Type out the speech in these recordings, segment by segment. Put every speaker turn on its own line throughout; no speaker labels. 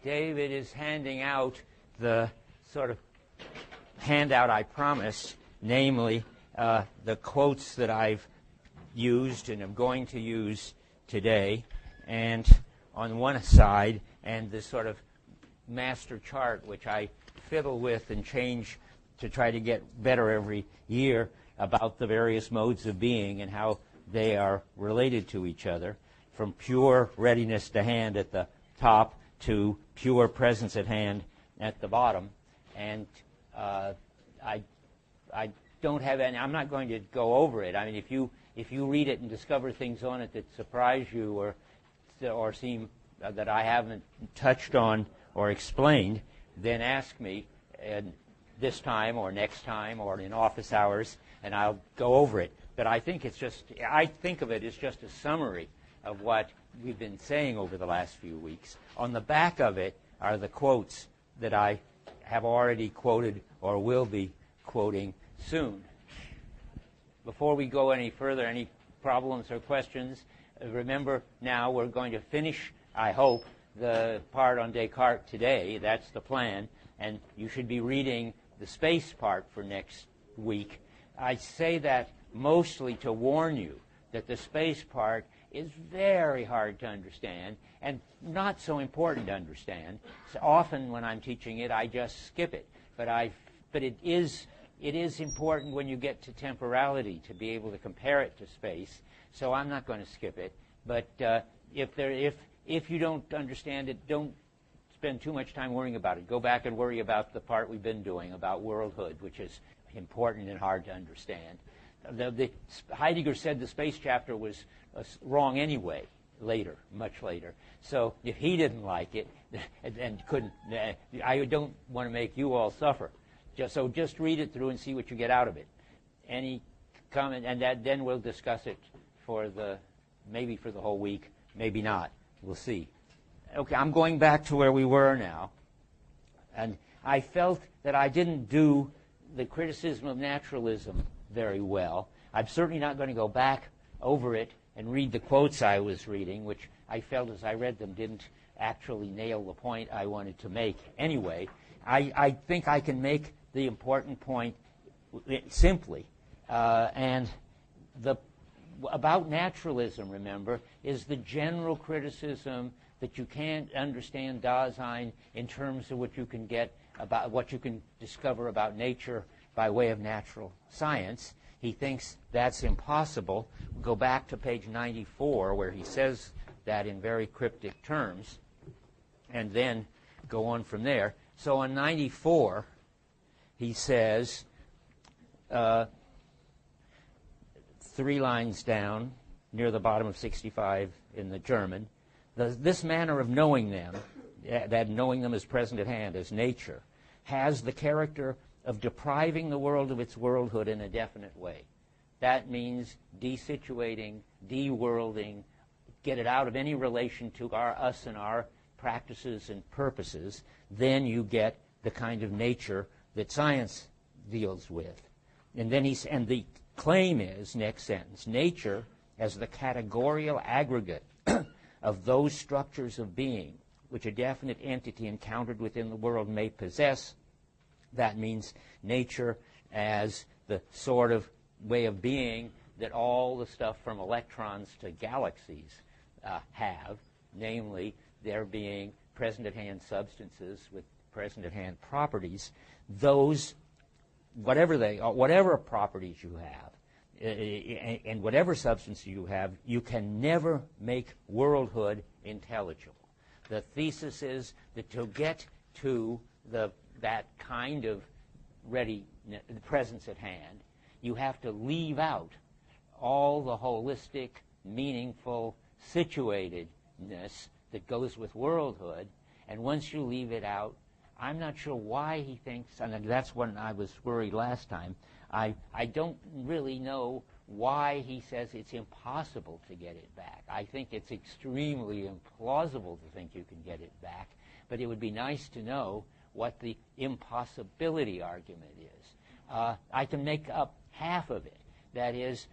David is handing out the sort of handout I promised, namely the quotes that I've used and am going to use today, and on one side, and this sort of master chart, which I fiddle with and change to try to get better every year about the various modes of being and how they are related to each other, from pure readiness to hand at the top to pure presence at hand at the bottom. And I don't have any. I'm not going to go over it. I mean, if you read it and discover things on it that surprise you or seem that I haven't touched on or explained, then ask me this time or next time or in office hours, and I'll go over it. But I think I think of it as just a summary of what we've been saying over the last few weeks. On the back of it are the quotes that I have already quoted or will be quoting soon. Before we go any further, any problems or questions? Remember, now we're going to finish, I hope, the part on Descartes today. That's the plan. And you should be reading the space part for next week. I say that mostly to warn you that the space part is very hard to understand and not so important to understand. So often when I'm teaching it, I just skip it. But it is important when you get to temporality to be able to compare it to space. So I'm not going to skip it. But if you don't understand it, don't spend too much time worrying about it. Go back and worry about the part we've been doing about worldhood, which is important and hard to understand. Heidegger said the space chapter was wrong anyway, much later. So if he didn't like it and couldn't, I don't want to make you all suffer. Just read it through and see what you get out of it. Any comment, and then we'll discuss it maybe for the whole week, maybe not. We'll see. Okay, I'm going back to where we were now. And I felt that I didn't do the criticism of naturalism very well. I'm certainly not going to go back over it and read the quotes I was reading, which I felt as I read them didn't actually nail the point I wanted to make anyway. I think I can make the important point simply. About naturalism, remember, is the general criticism that you can't understand Dasein in terms of what you can get about what you can discover about nature by way of natural science. He thinks that's impossible. We'll go back to page 94 where he says that in very cryptic terms and then go on from there. So on 94, he says, 3 lines down near the bottom of 65 in the German, this manner of knowing them, that knowing them as present at hand, as nature, has the character of depriving the world of its worldhood in a definite way. That means desituating, de-worlding, get it out of any relation to us and our practices and purposes. Then you get the kind of nature that science deals with. And then the claim is, next sentence, nature as the categorical aggregate of those structures of being which a definite entity encountered within the world may possess. That means nature as the sort of way of being that all the stuff from electrons to galaxies have, namely there being present-at-hand substances with present-at-hand properties. Those, whatever properties you have, and whatever substance you have, you can never make worldhood intelligible. The thesis is that to get to that kind of presence at hand, you have to leave out all the holistic, meaningful situatedness that goes with worldhood. And once you leave it out, I'm not sure why he thinks, and that's when I was worried last time, I don't really know why he says it's impossible to get it back. I think it's extremely implausible to think you can get it back, but it would be nice to know what the impossibility argument is. I can make up half of it. That is,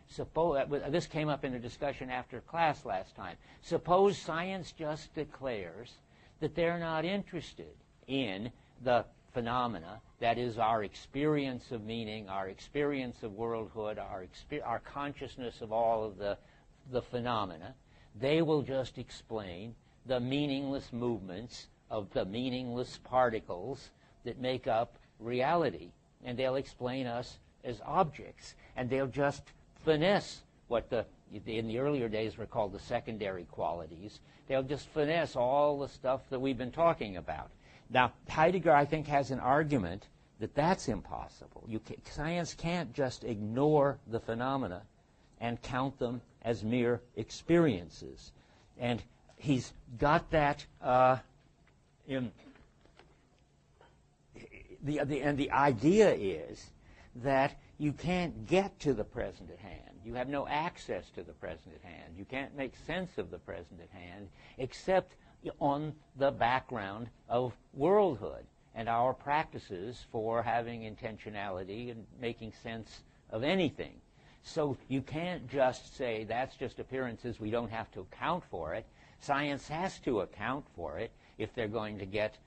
this came up in a discussion after class last time. Suppose science just declares that they're not interested in the phenomena, that is, our experience of meaning, our experience of worldhood, our consciousness of all of the phenomena. They will just explain the meaningless movements of the meaningless particles that make up reality. And they'll explain us as objects. And they'll just finesse what in the earlier days were called the secondary qualities. They'll just finesse all the stuff that we've been talking about. Now, Heidegger, I think, has an argument that that's impossible. Science can't just ignore the phenomena and count them as mere experiences. And he's got that in the idea is that you can't get to the present at hand. You have no access to the present at hand. You can't make sense of the present at hand except on the background of worldhood and our practices for having intentionality and making sense of anything. So you can't just say that's just appearances, we don't have to account for it. Science has to account for it if they're going to get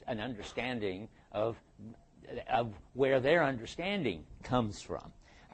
an understanding of where their understanding comes from.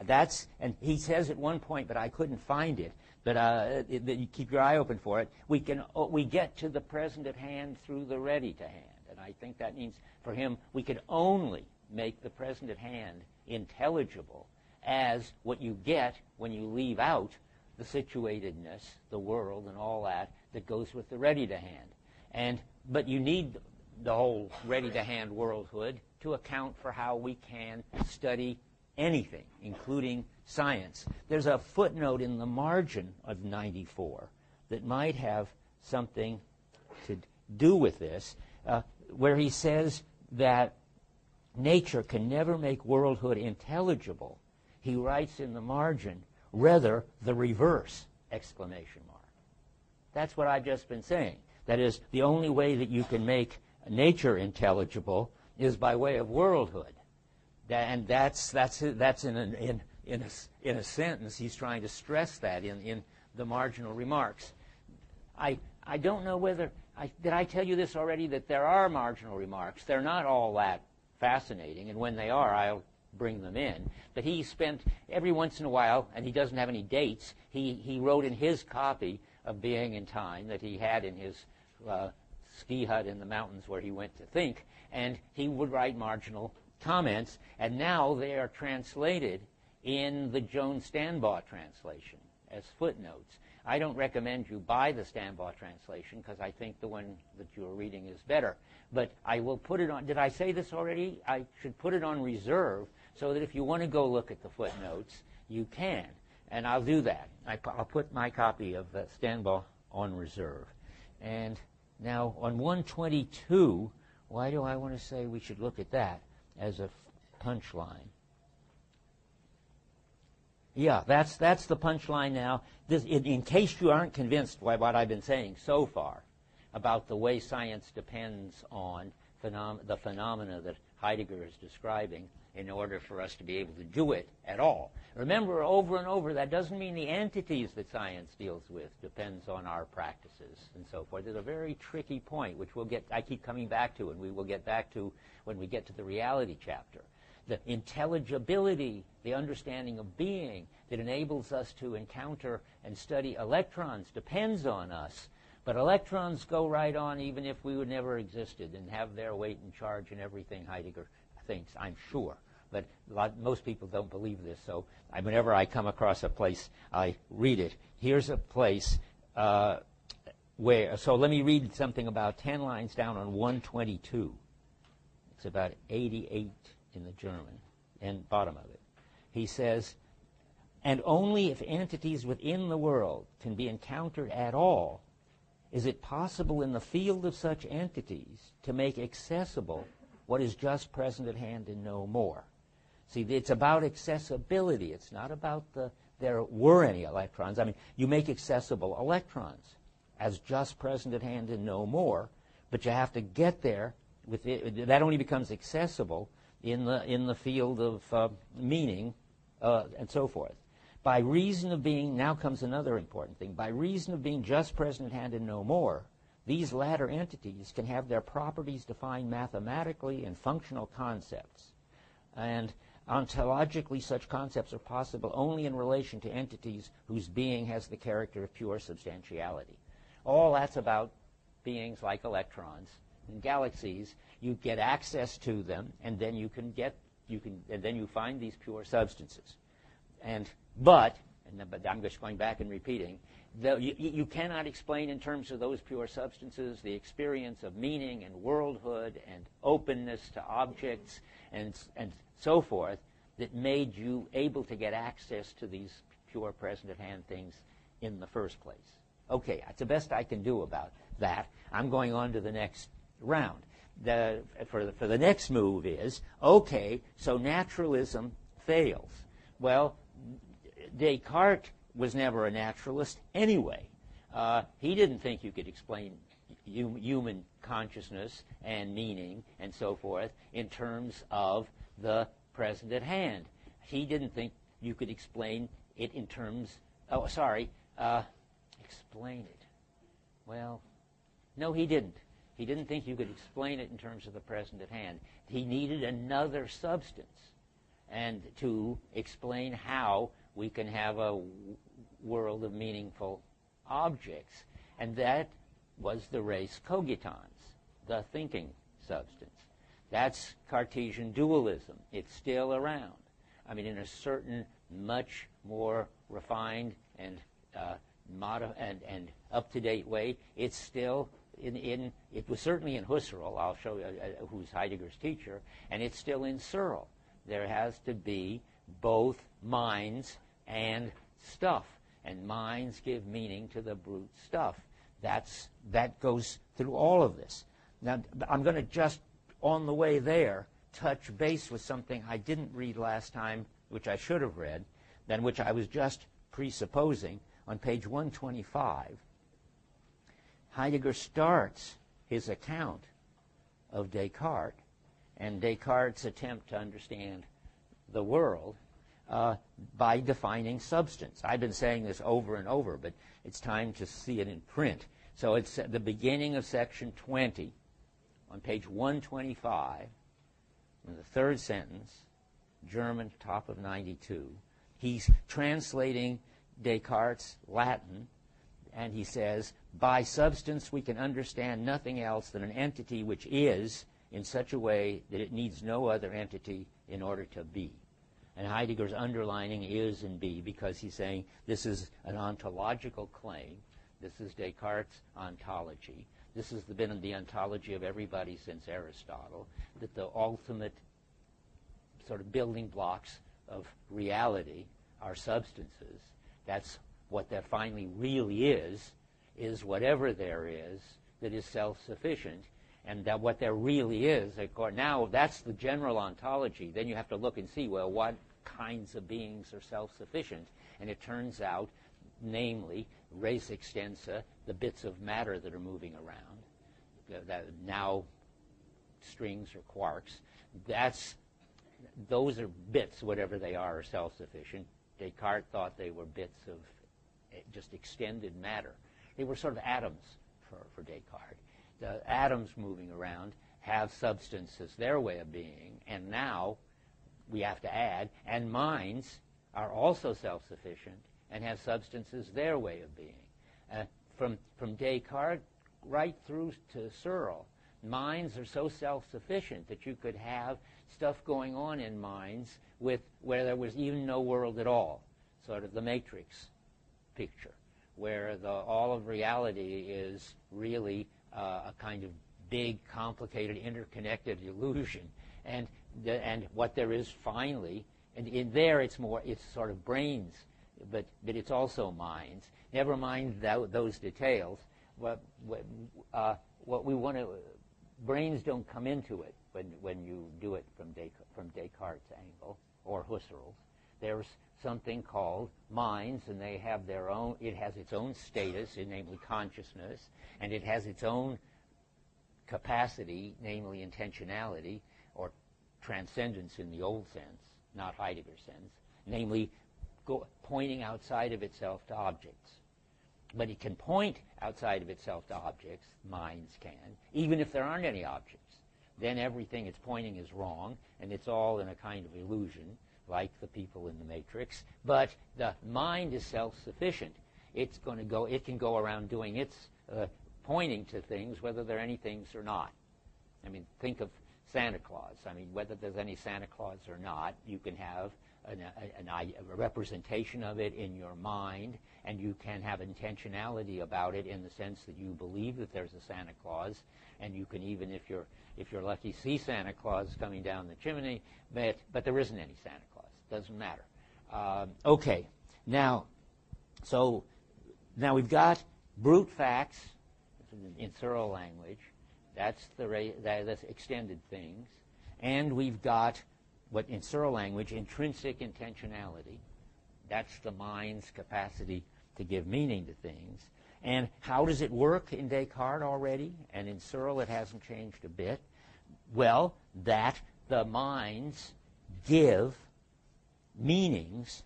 And he says at one point, but I couldn't find it, but you keep your eye open for it, we get to the present at hand through the ready to hand. And I think that means for him we could only make the present at hand intelligible as what you get when you leave out the situatedness, the world, and all that goes with the ready to hand. But you need the whole ready to hand worldhood to account for how we can study anything, including science. There's a footnote in the margin of 94 that might have something to do with this, where he says that nature can never make worldhood intelligible. He writes in the margin, rather the reverse, exclamation mark. That's what I've just been saying. That is, the only way that you can make nature intelligible is by way of worldhood. And that's in a sentence. He's trying to stress that in the marginal remarks. I don't know whether, did I tell you this already, that there are marginal remarks. They're not all that fascinating, and when they are, I'll bring them in. But he spent every once in a while, and he doesn't have any dates, he wrote in his copy of Being in Time that he had in his ski hut in the mountains where he went to think, and he would write marginal comments, and now they are translated in the Jones-Stanbaugh translation as footnotes. I don't recommend you buy the Stanbaugh translation because I think the one that you're reading is better. But I will put it on, did I say this already? I should put it on reserve so that if you want to go look at the footnotes, you can. And I'll do that. I'll put my copy of Stanbaugh on reserve. And now on 122, why do I want to say we should look at that as a punchline? Yeah, that's the punchline now. In case you aren't convinced by what I've been saying so far about the way science depends on the phenomena that Heidegger is describing in order for us to be able to do it at all. Remember, over and over, that doesn't mean the entities that science deals with depends on our practices and so forth. It's a very tricky point, which I keep coming back to, and we will get back to when we get to the reality chapter. The intelligibility, the understanding of being that enables us to encounter and study electrons depends on us. But electrons go right on even if we would never existed and have their weight and charge and everything Heidegger thinks, I'm sure. But most people don't believe this, so whenever I come across a place, I read it. Here's a place so let me read something about 10 lines down on 122. It's about 88 in the German, and bottom of it. He says, and only if entities within the world can be encountered at all is it possible in the field of such entities to make accessible what is just present at hand and no more. See, it's about accessibility. It's not about there were any electrons. I mean, you make accessible electrons as just present at hand and no more, but you have to get there with it. That only becomes accessible in the field of meaning and so forth. By reason of being, now comes another important thing, by reason of being just present at hand and no more, these latter entities can have their properties defined mathematically in functional concepts. And ontologically, such concepts are possible only in relation to entities whose being has the character of pure substantiality. All that's about beings like electrons and galaxies. You get access to them, and then and then you find these pure substances. But I'm just going back and repeating, you cannot explain in terms of those pure substances the experience of meaning and worldhood and openness to objects and so forth that made you able to get access to these pure present-at-hand things in the first place. Okay, that's the best I can do about that. I'm going on to the next round. For the next move is, okay, so naturalism fails. Well, Descartes was never a naturalist anyway. He didn't think you could explain human consciousness and meaning and so forth in terms of the present at hand. He didn't think you could explain it in terms, explain it. Well, no, he didn't. He didn't think you could explain it in terms of the present at hand. He needed another substance and to explain how we can have a world of meaningful objects. And that was the res cogitans, the thinking substance. That's Cartesian dualism. It's still around. I mean, in a certain much more refined and up-to-date way, it's still it was certainly in Husserl, I'll show you, who's Heidegger's teacher, and it's still in Searle. There has to be both minds and stuff, and minds give meaning to the brute stuff. That goes through all of this. Now, I'm going to just, on the way there, touch base with something I didn't read last time, which I should have read, than which I was just presupposing. On page 125, Heidegger starts his account of Descartes and Descartes' attempt to understand the world by defining substance. I've been saying this over and over, but it's time to see it in print. So it's at the beginning of section 20, on page 125, in the third sentence, German, top of 92. He's translating Descartes' Latin, and he says, by substance we can understand nothing else than an entity which is in such a way that it needs no other entity in order to be. And Heidegger's underlining is and be because he's saying this is an ontological claim. This is Descartes' ontology. This has been the ontology of everybody since Aristotle, that the ultimate sort of building blocks of reality are substances. That's what there finally really is whatever there is that is self-sufficient, and that what there really is, now that's the general ontology. Then you have to look and see, well, what kinds of beings are self-sufficient? And it turns out, namely, res extensa, the bits of matter that are moving around, that now strings or quarks, those are bits, whatever they are self-sufficient. Descartes thought they were bits of just extended matter. They were sort of atoms for Descartes. The atoms moving around have substance as their way of being, and now we have to add, and minds are also self-sufficient and have substance as their way of being. From Descartes right through to Searle, minds are so self-sufficient that you could have stuff going on in minds where there was even no world at all, sort of the Matrix picture, where all of reality is really a kind of big, complicated, interconnected illusion, and what there is finally, and in there it's sort of brains, but it's also minds. Never mind those details. What we want to, brains don't come into it when you do it from Descartes' angle or Husserl's. There's something called minds, and they have their own. It has its own status, namely consciousness, and it has its own capacity, namely intentionality or transcendence in the old sense, not Heidegger's sense, namely pointing outside of itself to objects. But it can point outside of itself to objects, minds can, even if there aren't any objects. Then everything it's pointing is wrong, and it's all in a kind of illusion, like the people in the Matrix. But the mind is self-sufficient. It can go around doing its pointing to things, whether there are any things or not. I mean, think of Santa Claus. I mean, whether there's any Santa Claus or not, you can have a representation of it in your mind, and you can have intentionality about it in the sense that you believe that there's a Santa Claus, and you can even, if you're lucky, see Santa Claus coming down the chimney, but there isn't any Santa Claus. Doesn't matter. Okay. Now we've got brute facts in Searle language. That's that's extended things, and we've got what in Searle language, intrinsic intentionality. That's the mind's capacity to give meaning to things. And how does it work in Descartes already? And in Searle it hasn't changed a bit. Well, that the minds give meanings,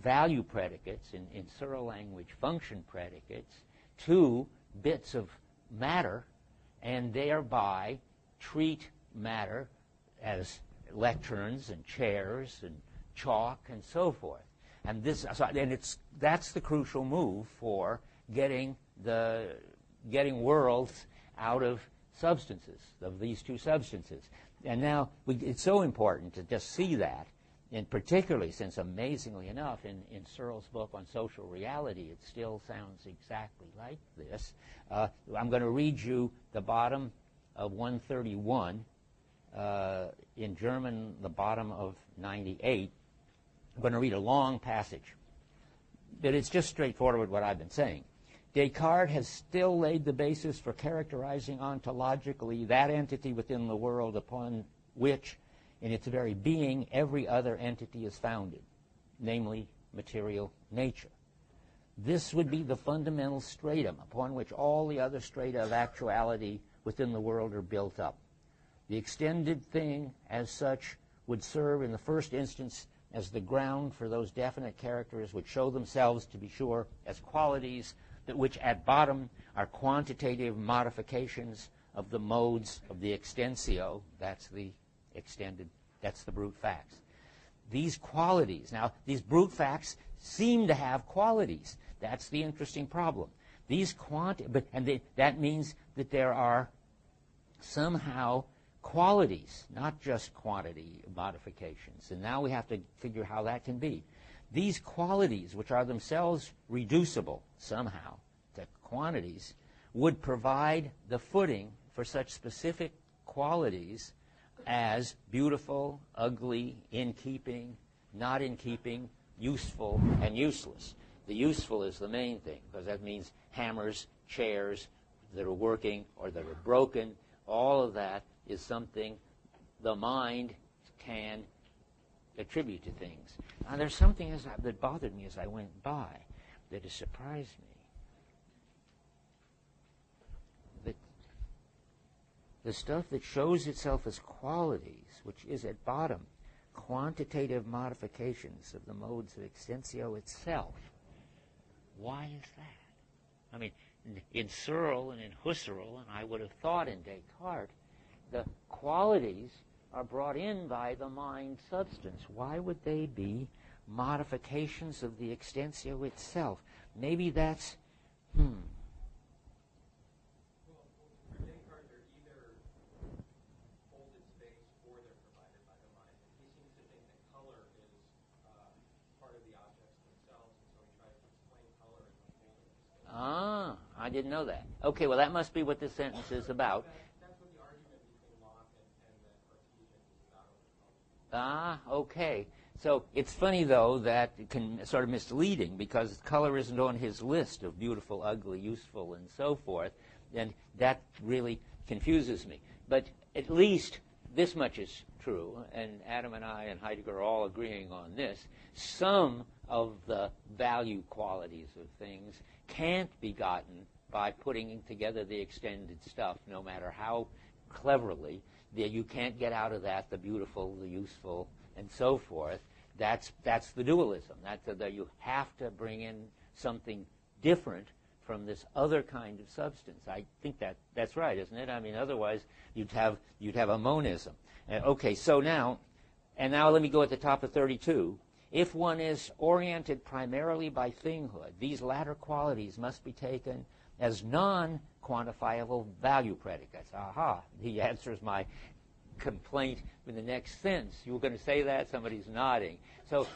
value predicates, in Searle language function predicates, to bits of matter, and thereby treat matter as lecterns and chairs and chalk and so forth. And that's the crucial move for getting worlds out of substances, of these two substances. And now it's so important to just see that, and particularly since, amazingly enough, in Searle's book on social reality, it still sounds exactly like this. I'm going to read you the bottom of 131. In German, the bottom of 98. I'm going to read a long passage, but it's just straightforward what I've been saying. Descartes has still laid the basis for characterizing ontologically that entity within the world upon which, in its very being, every other entity is founded, namely material nature. This would be the fundamental stratum upon which all the other strata of actuality within the world are built up. The extended thing, as such, would serve in the first instance as the ground for those definite characters which show themselves, to be sure, as qualities that which at bottom are quantitative modifications of the modes of the extensio. That's the brute facts. These qualities, now these brute facts seem to have qualities. That's the interesting problem. That means that there are somehow qualities, not just quantity modifications. And now we have to figure how that can be. These qualities, which are themselves reducible somehow to quantities, would provide the footing for such specific qualities as beautiful, ugly, in keeping, not in keeping, useful, and useless. The useful is the main thing, because that means hammers, chairs that are working or that are broken. All of that is something the mind can attribute to things. Now, there's something that bothered me as I went by that has surprised me. That the stuff that shows itself as qualities, which is at bottom quantitative modifications of the modes of extensio itself. Why is that? I mean, in Searle and in Husserl, and I would have thought in Descartes, the qualities are brought in by the mind substance. Why would they be modifications of the extensio itself? Maybe that's,
Well, for Descartes, they're either folded space or they're provided by the mind. And he seems to think that color is part of the objects themselves, and so he tries to explain color as a folded space.
Ah, I didn't know that. Okay, well, that must be what this sentence is about.
That's what the argument between Locke and the Cartesians is about.
Ah, okay. So it's funny, though, that it can sort of misleading because color isn't on his list of beautiful, ugly, useful, and so forth, and that really confuses me. But at least this much is true, and Adam and I and Heidegger are all agreeing on this. Some of the value qualities of things can't be gotten by putting together the extended stuff, no matter how cleverly. You can't get out of that the beautiful, the useful, and so forth. That's the dualism. That's that you have to bring in something different from this other kind of substance. I think that's right, isn't it? I mean, otherwise you'd have a monism. Okay, so now let me go at the top of 32. If one is oriented primarily by thinghood, these latter qualities must be taken as non-quantifiable value predicates. Aha, he answers my complaint in the next sentence. You were going to say that? Somebody's nodding. So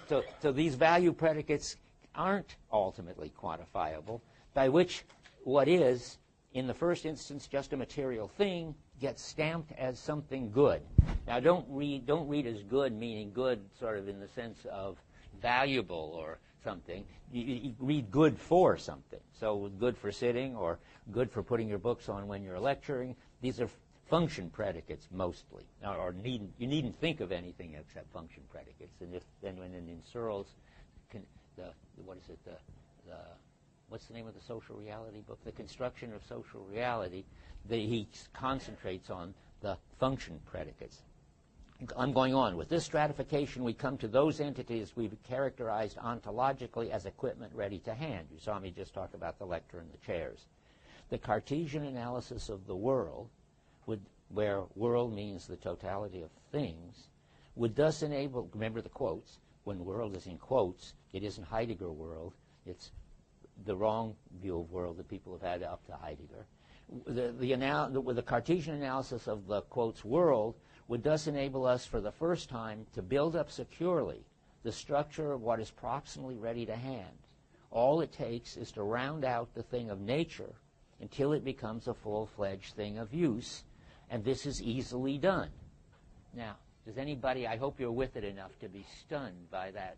these value predicates aren't ultimately quantifiable, by which what is, in the first instance, just a material thing, gets stamped as something good. Now, don't read as good, meaning good sort of in the sense of valuable or something. You read good for something. So good for sitting or good for putting your books on when you're lecturing. These are function predicates mostly, you needn't think of anything except function predicates. And in Searle's, what's the name of the social reality book? The Construction of Social Reality. He concentrates on the function predicates. I'm going on. With this stratification, we come to those entities we've characterized ontologically as equipment ready to hand. You saw me just talk about the lecture and the chairs. The Cartesian analysis of the world, where world means the totality of things, would thus enable, remember the quotes, when world is in quotes, it isn't Heidegger world, it's the wrong view of world that people have had up to Heidegger. The Cartesian analysis of the quotes world would thus enable us for the first time to build up securely the structure of what is proximally ready to hand. All it takes is to round out the thing of nature until it becomes a full-fledged thing of use, and this is easily done. Now, does anybody, I hope you're with it enough to be stunned by that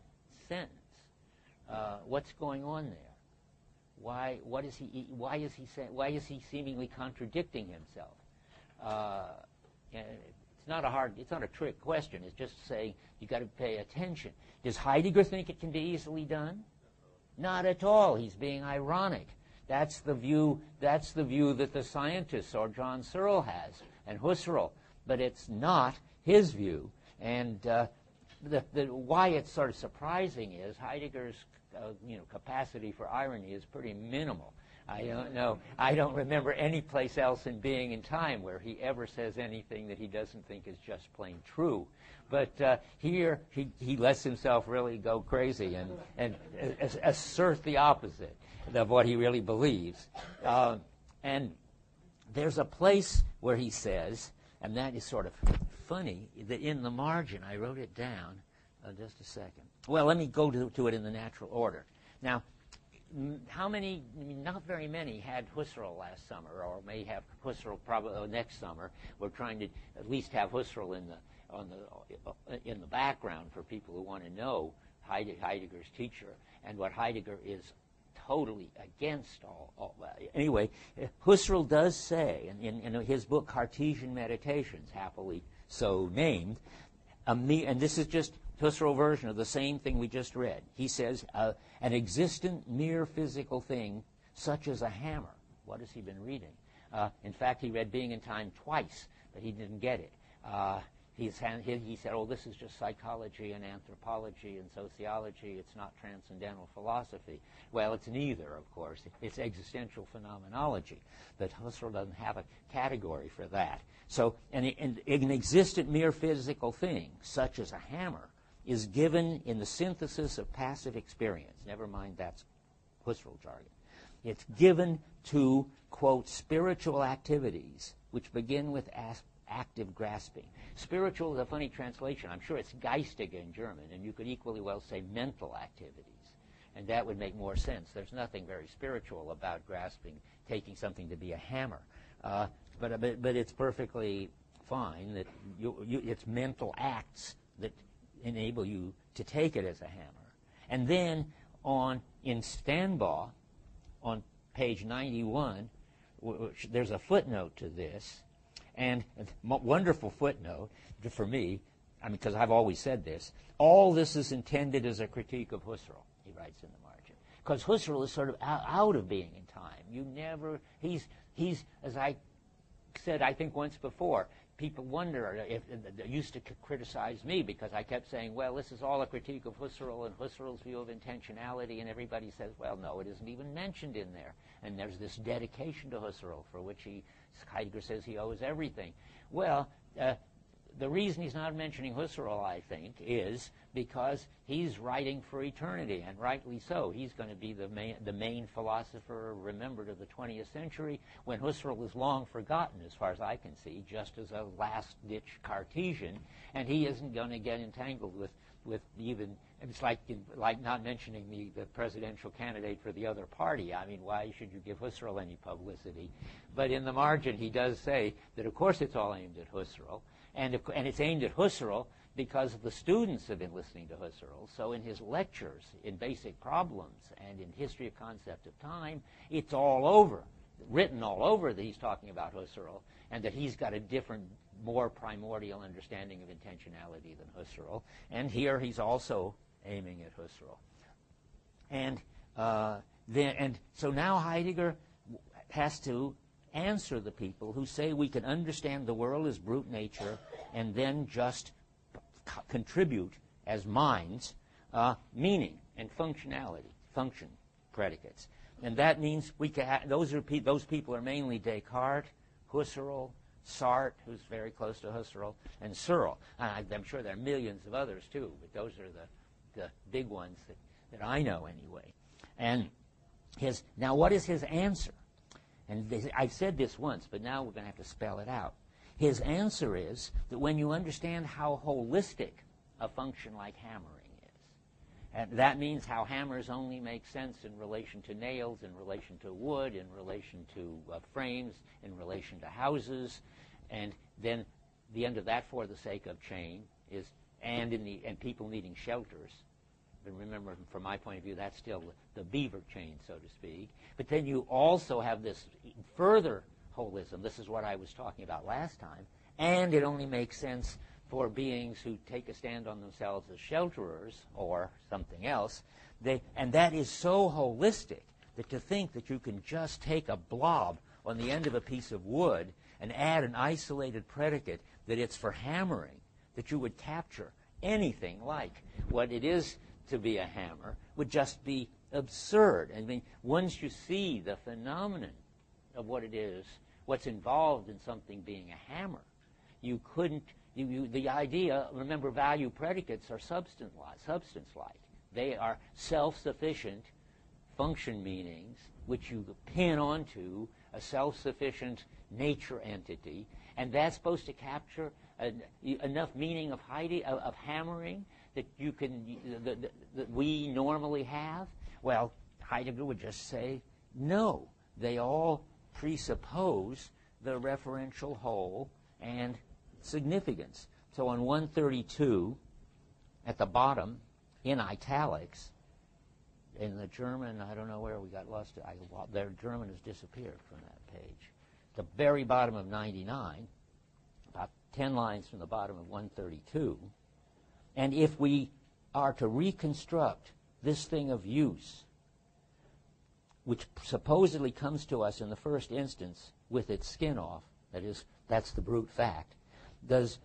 sentence. What's going on there? Why is he seemingly contradicting himself? It's not a trick question. It's just saying you got to pay attention. Does Heidegger think it can be easily done? Not at all. He's being ironic. That's the view that the scientists or John Searle has and Husserl, but it's not his view. And why it's sort of surprising is Heidegger's capacity for irony is pretty minimal. I don't remember any place else in Being and Time where he ever says anything that he doesn't think is just plain true. But here he lets himself really go crazy and assert the opposite of what he really believes. And there's a place where he says, and that is sort of funny, that in the margin, I wrote it down, just a second. Well, let me go to it in the natural order. Now, how many, not very many, had Husserl last summer, or may have Husserl probably next summer. We're trying to at least have Husserl in the background for people who want to know Heidegger's teacher and what Heidegger is totally against all that. Anyway, Husserl does say, in his book Cartesian Meditations, happily so named, and this is just Husserl version of the same thing we just read. He says, an existent mere physical thing, such as a hammer. What has he been reading? In fact, he read Being and Time twice, but he didn't get it. He said, oh, this is just psychology and anthropology and sociology. It's not transcendental philosophy. Well, it's neither, of course. It's existential phenomenology. But Husserl doesn't have a category for that. So an existent mere physical thing, such as a hammer, is given in the synthesis of passive experience. Never mind, that's Husserl jargon. It's given to, quote, spiritual activities, which begin with active grasping. Spiritual is a funny translation. I'm sure it's Geistige in German, and you could equally well say mental activities. And that would make more sense. There's nothing very spiritual about grasping, taking something to be a hammer. But it's perfectly fine that it's mental acts that enable you to take it as a hammer. And then in Stanbaugh, on page 91, there's a footnote to this, and a wonderful footnote for me, because I've always said this, all this is intended as a critique of Husserl, he writes in the margin. Because Husserl is sort of out of Being in Time. He's, as I said, I think once before, people wonder if they used to criticize me because I kept saying, well, this is all a critique of Husserl and Husserl's view of intentionality, and everybody says, well, no, it isn't even mentioned in there. And there's this dedication to Husserl for which Heidegger says he owes everything. Well, the reason he's not mentioning Husserl, I think, is because he's writing for eternity, and rightly so. He's going to be the main philosopher remembered of the 20th century, when Husserl is long forgotten, as far as I can see, just as a last-ditch Cartesian, and he isn't going to get entangled with even, it's like not mentioning the presidential candidate for the other party. I mean, why should you give Husserl any publicity? But in the margin, he does say that, of course, it's all aimed at Husserl, and it's aimed at Husserl because the students have been listening to Husserl. So in his lectures, in Basic Problems, and in History of Concept of Time, it's all over, written all over that he's talking about Husserl, and that he's got a different, more primordial understanding of intentionality than Husserl. And here he's also aiming at Husserl. And so now Heidegger has to answer the people who say we can understand the world as brute nature and then just contribute as minds meaning and functionality, function predicates. And that means we can those people are mainly Descartes, Husserl, Sartre, who's very close to Husserl, and Searle. I'm sure there are millions of others too, but those are the big ones that I know anyway. And now what is his answer? And I've said this once, but now we're going to have to spell it out. His answer is that when you understand how holistic a function like hammering is, and that means how hammers only make sense in relation to nails, in relation to wood, in relation to frames, in relation to houses, and then the end of that for the sake of chain is, and people needing shelters. But remember, from my point of view, that's still the beaver chain, so to speak. But then you also have this further holism. This is what I was talking about last time. And it only makes sense for beings who take a stand on themselves as shelterers or something else. And that is so holistic that to think that you can just take a blob on the end of a piece of wood and add an isolated predicate that it's for hammering, that you would capture anything like what it is to be a hammer, would just be absurd. I mean, once you see the phenomenon of what it is, what's involved in something being a hammer, you couldn't, the idea, remember, value predicates are substance-like. They are self-sufficient function meanings which you pin onto a self-sufficient nature entity, and that's supposed to capture enough meaning of hammering that you can that we normally have. Well, Heidegger would just say no. They all presuppose the referential whole and significance. So on 132, at the bottom, in italics, in the German, I don't know where we got lost. Their German has disappeared from that page. The very bottom of 99, about 10 lines from the bottom of 132. And if we are to reconstruct this thing of use, which supposedly comes to us in the first instance with its skin off, that is, that's the brute fact, does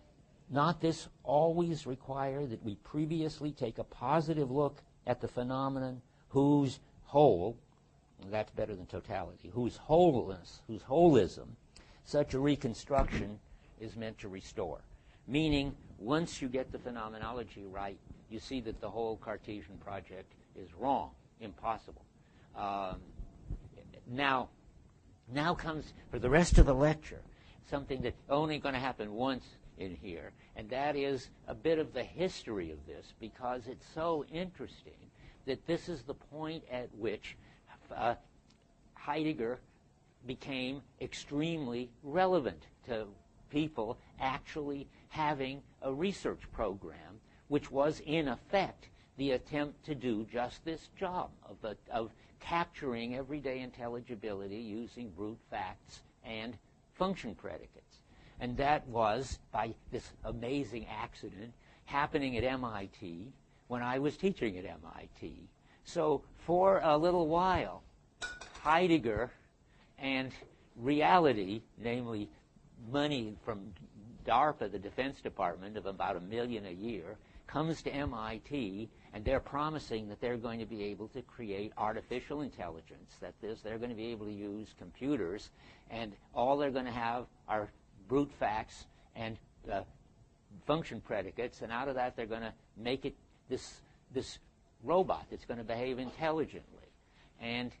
not this always require that we previously take a positive look at the phenomenon whose whole, that's better than totality, whose wholeness, whose holism, such a reconstruction is meant to restore? Meaning, once you get the phenomenology right, you see that the whole Cartesian project is wrong, impossible. Now comes, for the rest of the lecture, something that's only going to happen once in here, and that is a bit of the history of this, because it's so interesting that this is the point at which Heidegger became extremely relevant to people actually having a research program, which was in effect the attempt to do just this job of capturing everyday intelligibility using brute facts and function predicates. And that was, by this amazing accident, happening at MIT when I was teaching at MIT. So for a little while, Heidegger and reality, namely money from DARPA, the Defense Department, of about $1 million a year, comes to MIT, and they're promising that they're going to be able to create artificial intelligence, that they're going to be able to use computers, and all they're going to have are brute facts and function predicates, and out of that they're going to make it this robot that's going to behave intelligently. And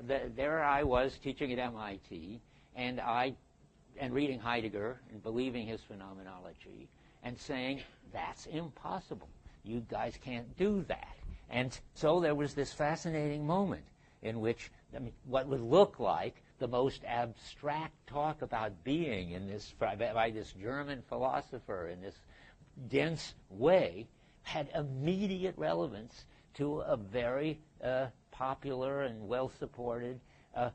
there I was teaching at MIT, and reading Heidegger and believing his phenomenology and saying, that's impossible. You guys can't do that. And so there was this fascinating moment in which, I mean, what would look like the most abstract talk about being in this by this German philosopher in this dense way had immediate relevance to a very popular and well-supported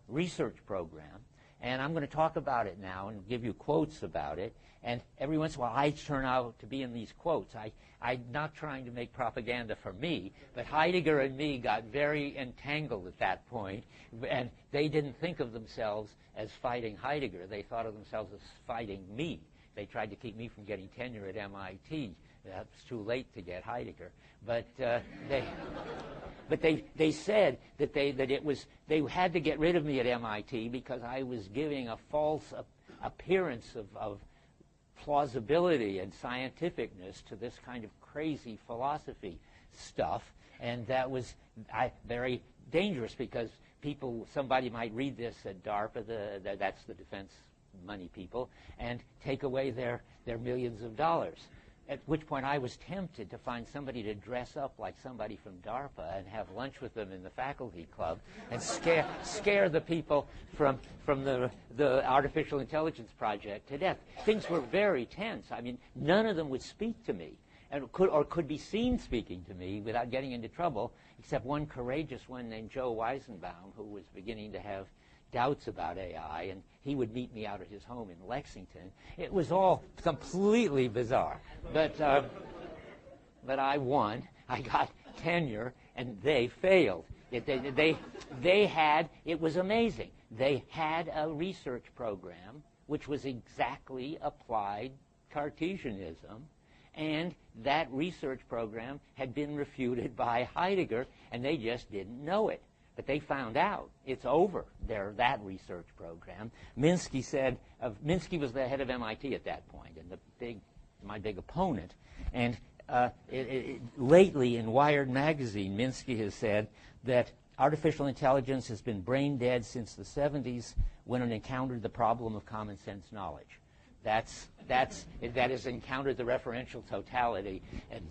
research program. And I'm going to talk about it now and give you quotes about it. And every once in a while, I turn out to be in these quotes. I'm not trying to make propaganda for me, but Heidegger and me got very entangled at that point, and they didn't think of themselves as fighting Heidegger. They thought of themselves as fighting me. They tried to keep me from getting tenure at MIT. It was too late to get Heidegger. But they said that they had to get rid of me at MIT because I was giving a false appearance of plausibility and scientificness to this kind of crazy philosophy stuff, and that was very dangerous because somebody might read this at DARPA, that's the defense money people, and take away their millions of dollars. At which point I was tempted to find somebody to dress up like somebody from DARPA and have lunch with them in the faculty club and scare the people from the artificial intelligence project to death. Things were very tense. I mean, none of them would speak to me and could be seen speaking to me without getting into trouble, except one courageous one named Joe Weizenbaum, who was beginning to have doubts about AI, and he would meet me out at his home in Lexington. It was all completely bizarre. But I won. I got tenure, and they failed. It was amazing. They had a research program which was exactly applied Cartesianism, and that research program had been refuted by Heidegger, and they just didn't know it. But they found out it's over, that research program. Minsky was the head of MIT at that point, and my big opponent. And lately in Wired magazine, Minsky has said that artificial intelligence has been brain dead since the 70s when it encountered the problem of common sense knowledge. That has encountered the referential totality and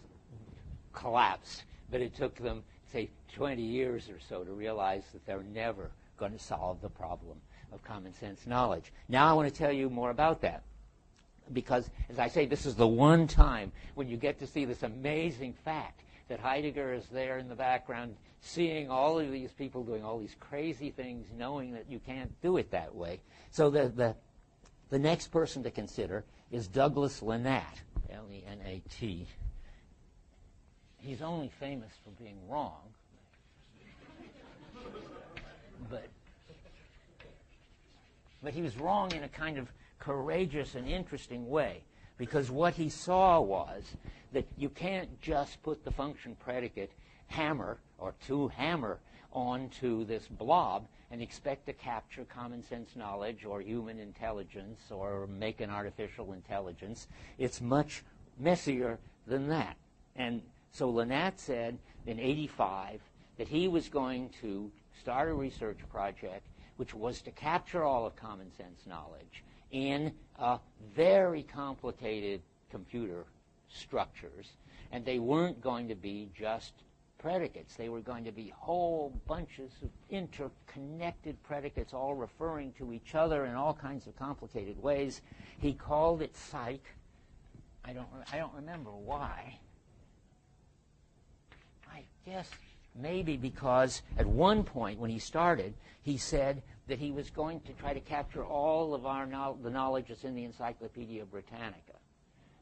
collapsed. But it took them, say, 20 years or so to realize that they're never going to solve the problem of common sense knowledge. Now I want to tell you more about that, because, as I say, this is the one time when you get to see this amazing fact that Heidegger is there in the background, seeing all of these people doing all these crazy things, knowing that you can't do it that way. So the next person to consider is Douglas Lenat, L-E-N-A-T. He's only famous for being wrong, but he was wrong in a kind of courageous and interesting way, because what he saw was that you can't just put the function predicate hammer or to hammer onto this blob and expect to capture common sense knowledge or human intelligence or make an artificial intelligence. It's much messier than that. And so Lenat said in '85 that he was going to start a research project which was to capture all of common sense knowledge in very complicated computer structures, and they weren't going to be just predicates. They were going to be whole bunches of interconnected predicates all referring to each other in all kinds of complicated ways. He called it psych. I don't remember why. I guess maybe because at one point when he started, he said that he was going to try to capture all of the knowledge that's in the Encyclopedia Britannica.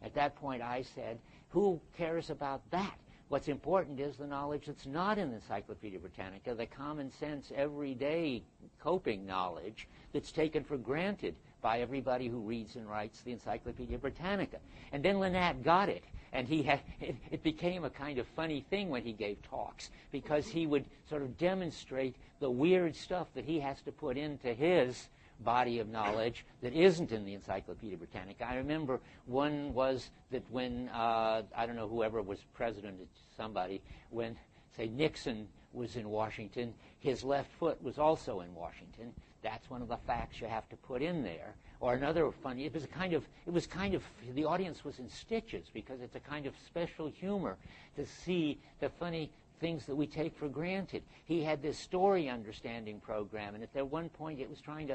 At that point I said, who cares about that? What's important is the knowledge that's not in the Encyclopedia Britannica, the common sense, everyday coping knowledge that's taken for granted by everybody who reads and writes the Encyclopedia Britannica. And then Lennat got it, and it became a kind of funny thing when he gave talks, because he would sort of demonstrate the weird stuff that he has to put into his body of knowledge that isn't in the Encyclopedia Britannica. I remember one was that when, I don't know, whoever was president, somebody, when, say, Nixon was in Washington, his left foot was also in Washington. That's one of the facts you have to put in there. Or another funny, it was kind of, the audience was in stitches, because it's a kind of special humor to see the funny things that we take for granted. He had this story understanding program, and at one point he was trying to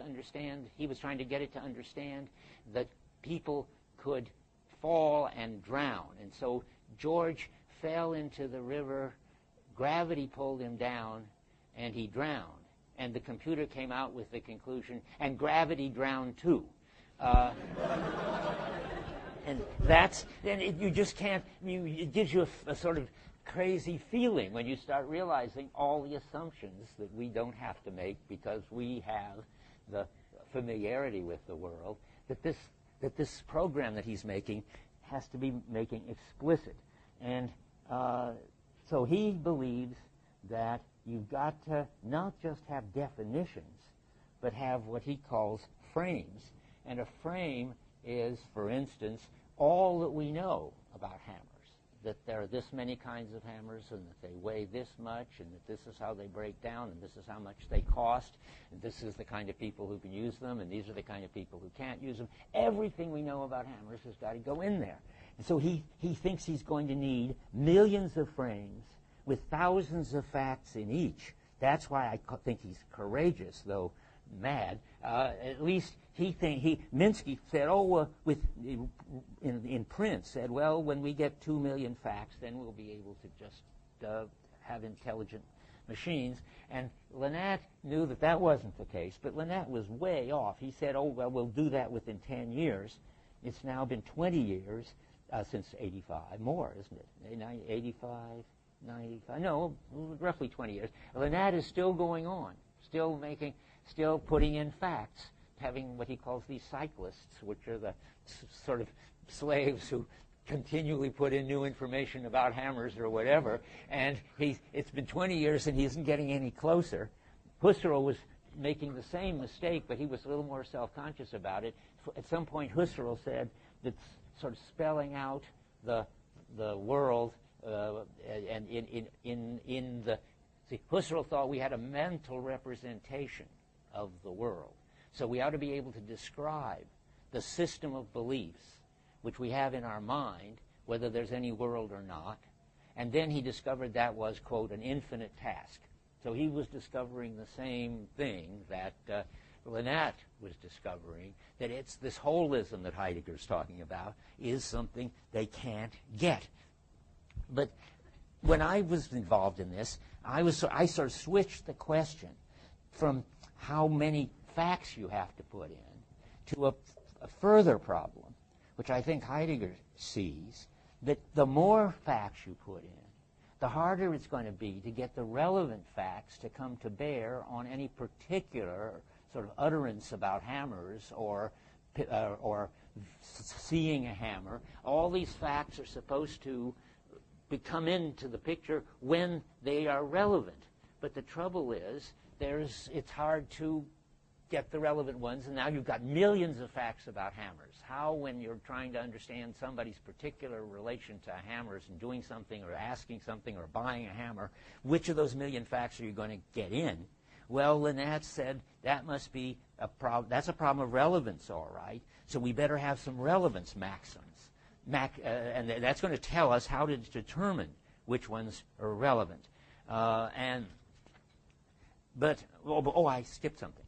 get it to understand that people could fall and drown. And so George fell into the river, gravity pulled him down, and he drowned. And the computer came out with the conclusion, and gravity drowned too. And you just can't, it gives you a sort of crazy feeling when you start realizing all the assumptions that we don't have to make because we have the familiarity with the world, that this program that he's making has to be making explicit. And so he believes that you've got to not just have definitions, but have what he calls frames. And a frame is, for instance, all that we know about hammers, that there are this many kinds of hammers, and that they weigh this much, and that this is how they break down, and this is how much they cost, and this is the kind of people who can use them, and these are the kind of people who can't use them. Everything we know about hammers has got to go in there. And so he thinks he's going to need millions of frames with thousands of facts in each. That's why I think he's courageous, though mad. At least Minsky said, in print, said, well, when we get 2 million facts, then we'll be able to just have intelligent machines. And Lennat knew that wasn't the case, but Lennat was way off. He said, we'll do that within 10 years. It's now been 20 years since 85, more, isn't it? 85, 95, no, roughly 20 years. Lennat is still going on, still putting in facts, having what he calls these cyclists, which are the sort of slaves who continually put in new information about hammers or whatever. And it's been 20 years and he isn't getting any closer. Husserl was making the same mistake, but he was a little more self-conscious about it. At some point, Husserl said that sort of spelling out the world and Husserl thought we had a mental representation of the world. So we ought to be able to describe the system of beliefs which we have in our mind, whether there's any world or not. And then he discovered that was, quote, an infinite task. So he was discovering the same thing that Lennat was discovering, that it's this holism that Heidegger's talking about is something they can't get. But when I was involved in this, I sort of switched the question from how many facts you have to put in to a further problem, which I think Heidegger sees, that the more facts you put in, the harder it's going to be to get the relevant facts to come to bear on any particular sort of utterance about hammers or seeing a hammer. All these facts are supposed to come into the picture when they are relevant. But the trouble is, it's hard to get the relevant ones, and now you've got millions of facts about hammers. How, when you're trying to understand somebody's particular relation to hammers and doing something or asking something or buying a hammer, which of those million facts are you going to get in? Well, Lennat said that must be a problem. That's a problem of relevance, all right. So we better have some relevance maxims. And that's going to tell us how to determine which ones are relevant. I skipped something.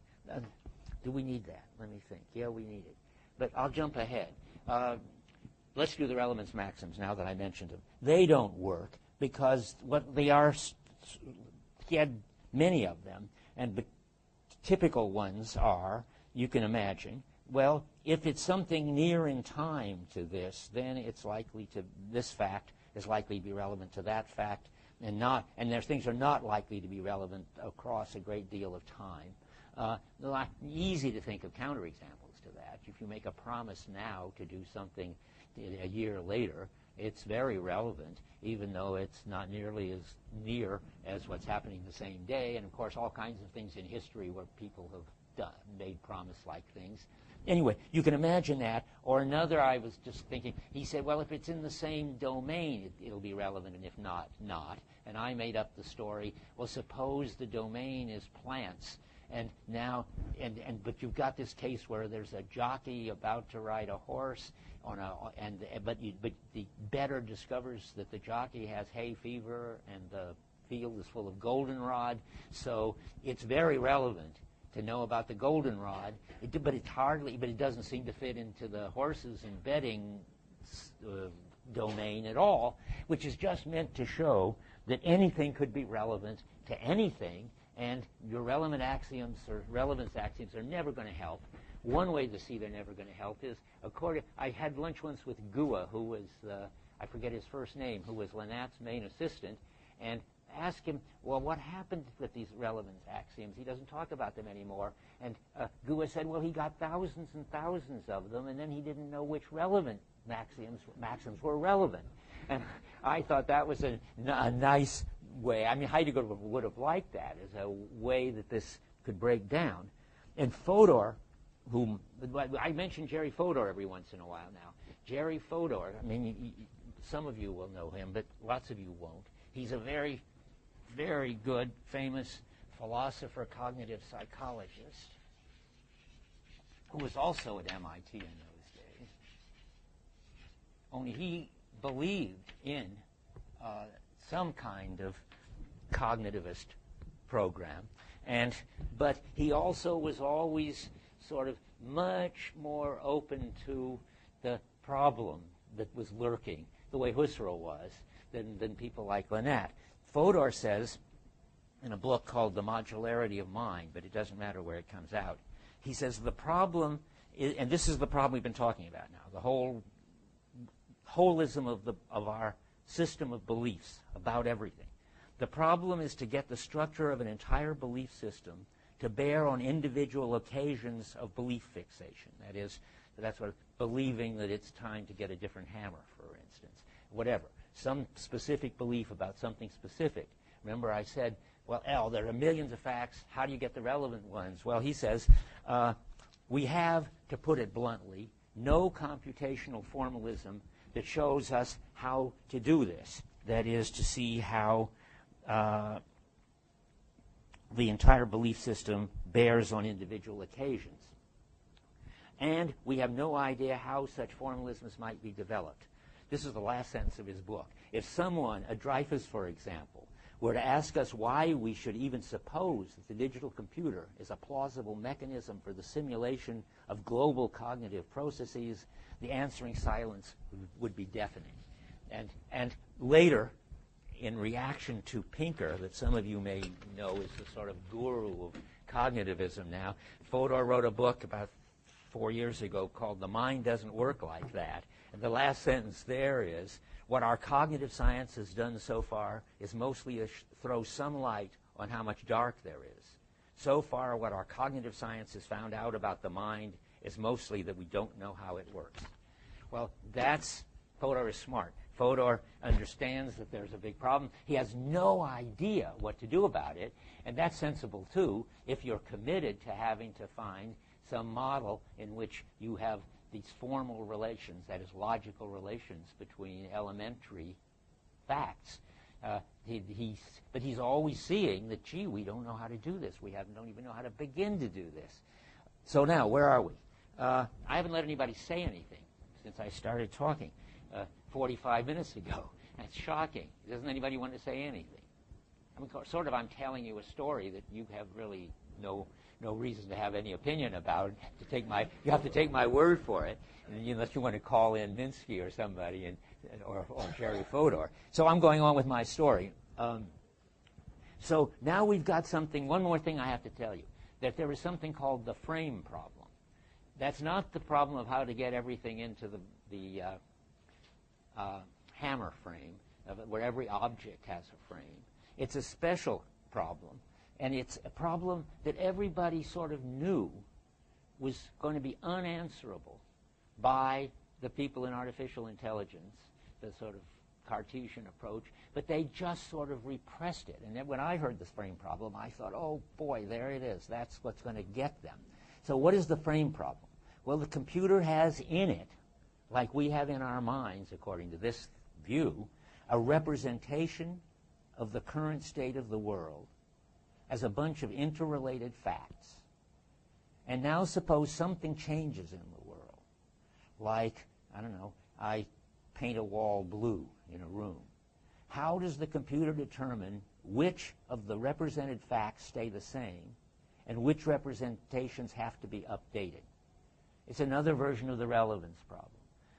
Do we need that? Let me think. Yeah, we need it. But I'll jump ahead. Let's do the relevance maxims now that I mentioned them. They don't work because what they are, he had many of them, and typical ones are, you can imagine, well, if it's something near in time to this, then this fact is likely to be relevant to that fact, and there's things are not likely to be relevant across a great deal of time. Easy to think of counterexamples to to that. If you make a promise now to do something a year later, it's very relevant, even though it's not nearly as near as what's happening the same day. And of course, all kinds of things in history where people have made promise-like things. Anyway, you can imagine that. Or another, I was just thinking, he said, well, if it's in the same domain, it'll be relevant, and if not, not. And I made up the story, well, suppose the domain is plants, and now, but you've got this case where there's a jockey about to ride a horse, but the bettor discovers that the jockey has hay fever, and the field is full of goldenrod, so it's very relevant to know about the goldenrod, but it doesn't seem to fit into the horses and betting domain at all, which is just meant to show that anything could be relevant to anything, and your relevance axioms are never going to help. One way to see they're never going to help is, I had lunch once with Gua, who was, I forget his first name, who was Lynat's main assistant, and ask him, well, what happened with these relevance axioms? He doesn't talk about them anymore. And Gua said, well, he got thousands and thousands of them, and then he didn't know which relevant maxims were relevant. And I thought that was a nice way. I mean, Heidegger would have liked that as a way that this could break down. And Fodor, whom I mention Jerry Fodor every once in a while now. Jerry Fodor, I mean, some of you will know him, but lots of you won't. He's a very, very good, famous philosopher, cognitive psychologist, who was also at MIT in those days. Only he believed in some kind of cognitivist program, but he also was always sort of much more open to the problem that was lurking, the way Husserl was, than people like Lynat. Fodor says, in a book called The Modularity of Mind, but it doesn't matter where it comes out, he says the problem is, and this is the problem we've been talking about now, the whole holism of our system of beliefs about everything. The problem is to get the structure of an entire belief system to bear on individual occasions of belief fixation. That is, that's what believing that it's time to get a different hammer, for instance, whatever. Some specific belief about something specific. Remember I said, well, there are millions of facts. How do you get the relevant ones? Well, he says, we have, to put it bluntly, no computational formalism that shows us how to do this. That is, to see how the entire belief system bears on individual occasions. And we have no idea how such formalisms might be developed. This is the last sentence of his book. If someone, a Dreyfus, for example, were to ask us why we should even suppose that the digital computer is a plausible mechanism for the simulation of global cognitive processes, the answering silence would be deafening. And later, in reaction to Pinker, that some of you may know is the sort of guru of cognitivism now, Fodor wrote a book about 4 years ago called The Mind Doesn't Work Like That. And the last sentence there is, what our cognitive science has done so far is mostly throw some light on how much dark there is. So far, what our cognitive science has found out about the mind is mostly that we don't know how it works. Well, Fodor is smart. Fodor understands that there's a big problem. He has no idea what to do about it, and that's sensible too if you're committed to having to find some model in which you have these formal relations, that is, logical relations between elementary facts. But he's always seeing that, gee, we don't know how to do this. We don't even know how to begin to do this. So now, where are we? I haven't let anybody say anything since I started talking 45 minutes ago. That's shocking. Doesn't anybody want to say anything? I mean, sort of, I'm telling you a story that you have really no reason to have any opinion about. You have to take my word for it, unless you want to call in Minsky or somebody, or Jerry Fodor. So I'm going on with my story. So now we've got one more thing I have to tell you, that there is something called the frame problem. That's not the problem of how to get everything into the hammer frame, where every object has a frame. It's a special problem. And it's a problem that everybody sort of knew was going to be unanswerable by the people in artificial intelligence, the sort of Cartesian approach, but they just sort of repressed it. And then when I heard this frame problem, I thought, oh boy, there it is. That's what's going to get them. So what is the frame problem? Well, the computer has in it, like we have in our minds, according to this view, a representation of the current state of the world as a bunch of interrelated facts. And now suppose something changes in the world, like, I don't know, I paint a wall blue in a room. How does the computer determine which of the represented facts stay the same and which representations have to be updated? It's another version of the relevance problem.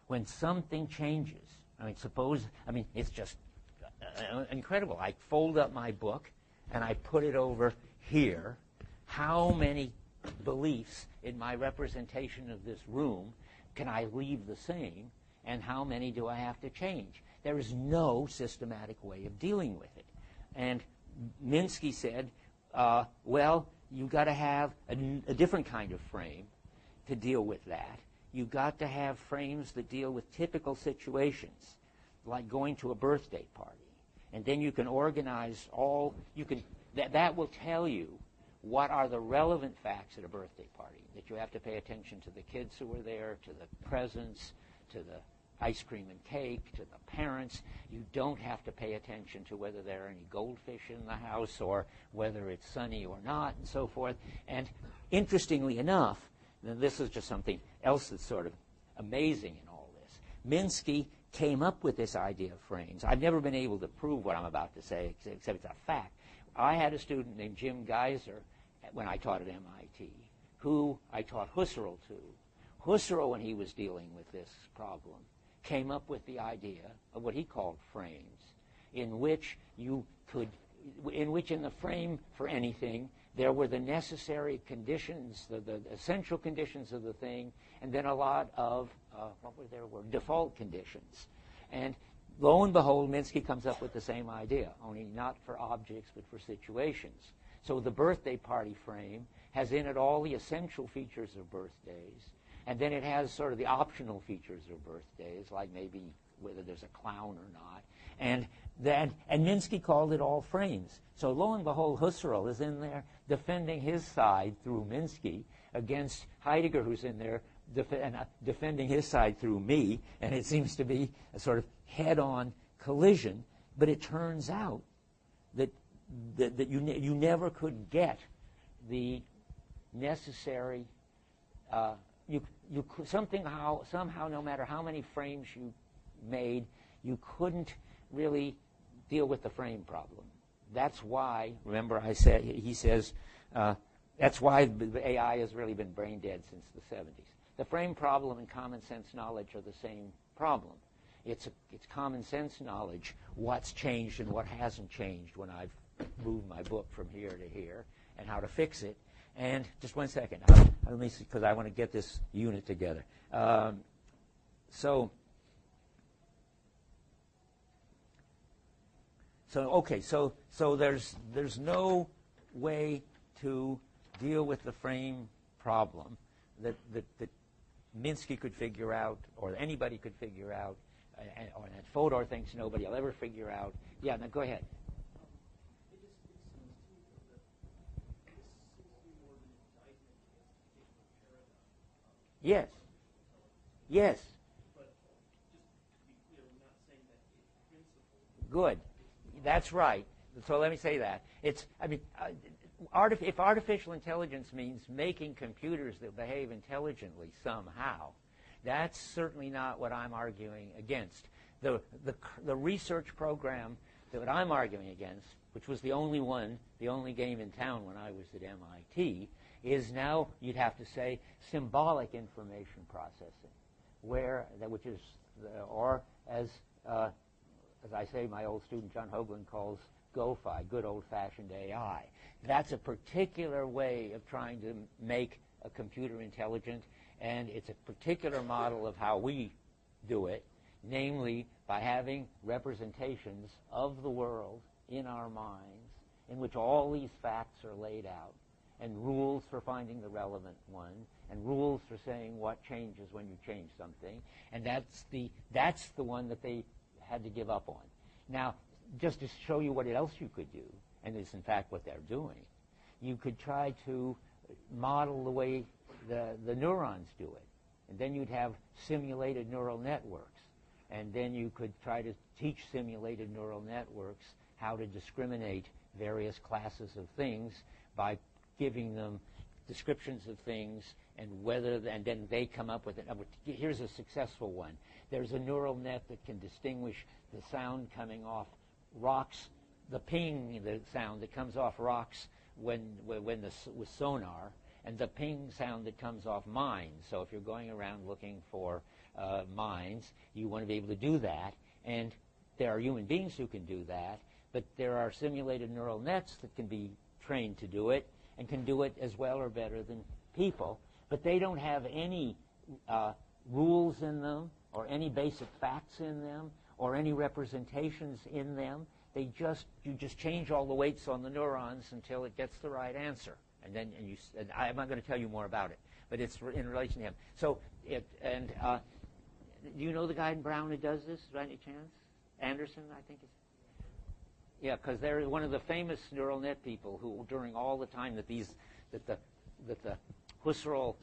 When something changes, it's just incredible. I fold up my book and I put it over here. How many beliefs in my representation of this room can I leave the same, and how many do I have to change? There is no systematic way of dealing with it. And Minsky said, well, you've got to have a different kind of frame to deal with that. You've got to have frames that deal with typical situations, like going to a birthday party. And then you can organize that will tell you what are the relevant facts at a birthday party, that you have to pay attention to the kids who were there, to the presents, to the ice cream and cake, to the parents. You don't have to pay attention to whether there are any goldfish in the house or whether it's sunny or not, and so forth. And interestingly enough, then this is just something else that's sort of amazing in all this. Minsky came up with this idea of frames. I've never been able to prove what I'm about to say, except it's a fact. I had a student named Jim Geiser when I taught at MIT, who I taught Husserl to. Husserl, when he was dealing with this problem, came up with the idea of what he called frames, in which in the frame for anything, there were the necessary conditions, the essential conditions of the thing, and then a lot of, default conditions. And lo and behold, Minsky comes up with the same idea, only not for objects, but for situations. So the birthday party frame has in it all the essential features of birthdays, and then it has sort of the optional features of birthdays, like maybe whether there's a clown or not. And Minsky called it all frames. So lo and behold, Husserl is in there defending his side through Minsky against Heidegger, who's in there defending his side through me, and it seems to be a sort of head-on collision. But it turns out that you never could get the necessary. Somehow, no matter how many frames you made, you couldn't really deal with the frame problem. That's why. Remember, he says that's why the AI has really been brain dead since the 70s. The frame problem and common sense knowledge are the same problem. It's common sense knowledge what's changed and what hasn't changed when I've moved my book from here to here, and how to fix it. And just one second, let me see, because I want to get this unit together. So there's no way to deal with the frame problem that Minsky could figure out, or anybody could figure out, or that Fodor thinks nobody will ever figure out. Yeah, now go ahead. Yes. Yes.
But just to be clear, we're not saying that in principle.
Good. That's right. So let me say that. If artificial intelligence means making computers that behave intelligently somehow, that's certainly not what I'm arguing against. The research program that I'm arguing against, which was the only game in town when I was at MIT, is now, you'd have to say, symbolic information processing, or as I say, my old student John Hoagland calls GOFI, good old-fashioned AI. That's a particular way of trying to make a computer intelligent, and it's a particular model of how we do it, namely by having representations of the world in our minds in which all these facts are laid out. and rules for finding the relevant one, and rules for saying what changes when you change something, and that's the one that they had to give up on. Now, just to show you what else you could do, and it's in fact what they're doing, you could try to model the way the neurons do it, and then you'd have simulated neural networks, and then you could try to teach simulated neural networks how to discriminate various classes of things by giving them descriptions of things, and then they come up with it. Here's a successful one. There's a neural net that can distinguish the sound coming off rocks, the ping, the sound that comes off rocks with sonar, and the ping sound that comes off mines. So if you're going around looking for mines, you want to be able to do that, and there are human beings who can do that, but there are simulated neural nets that can be trained to do it, and can do it as well or better than people, but they don't have any rules in them, or any basic facts in them, or any representations in them. You just change all the weights on the neurons until it gets the right answer, and I'm not going to tell you more about it, but it's in relation to him. So do you know the guy in Brown who does this by any chance? Anderson, I think it's. Yeah, because they're one of the famous neural net people who, during all the time that the Husserl,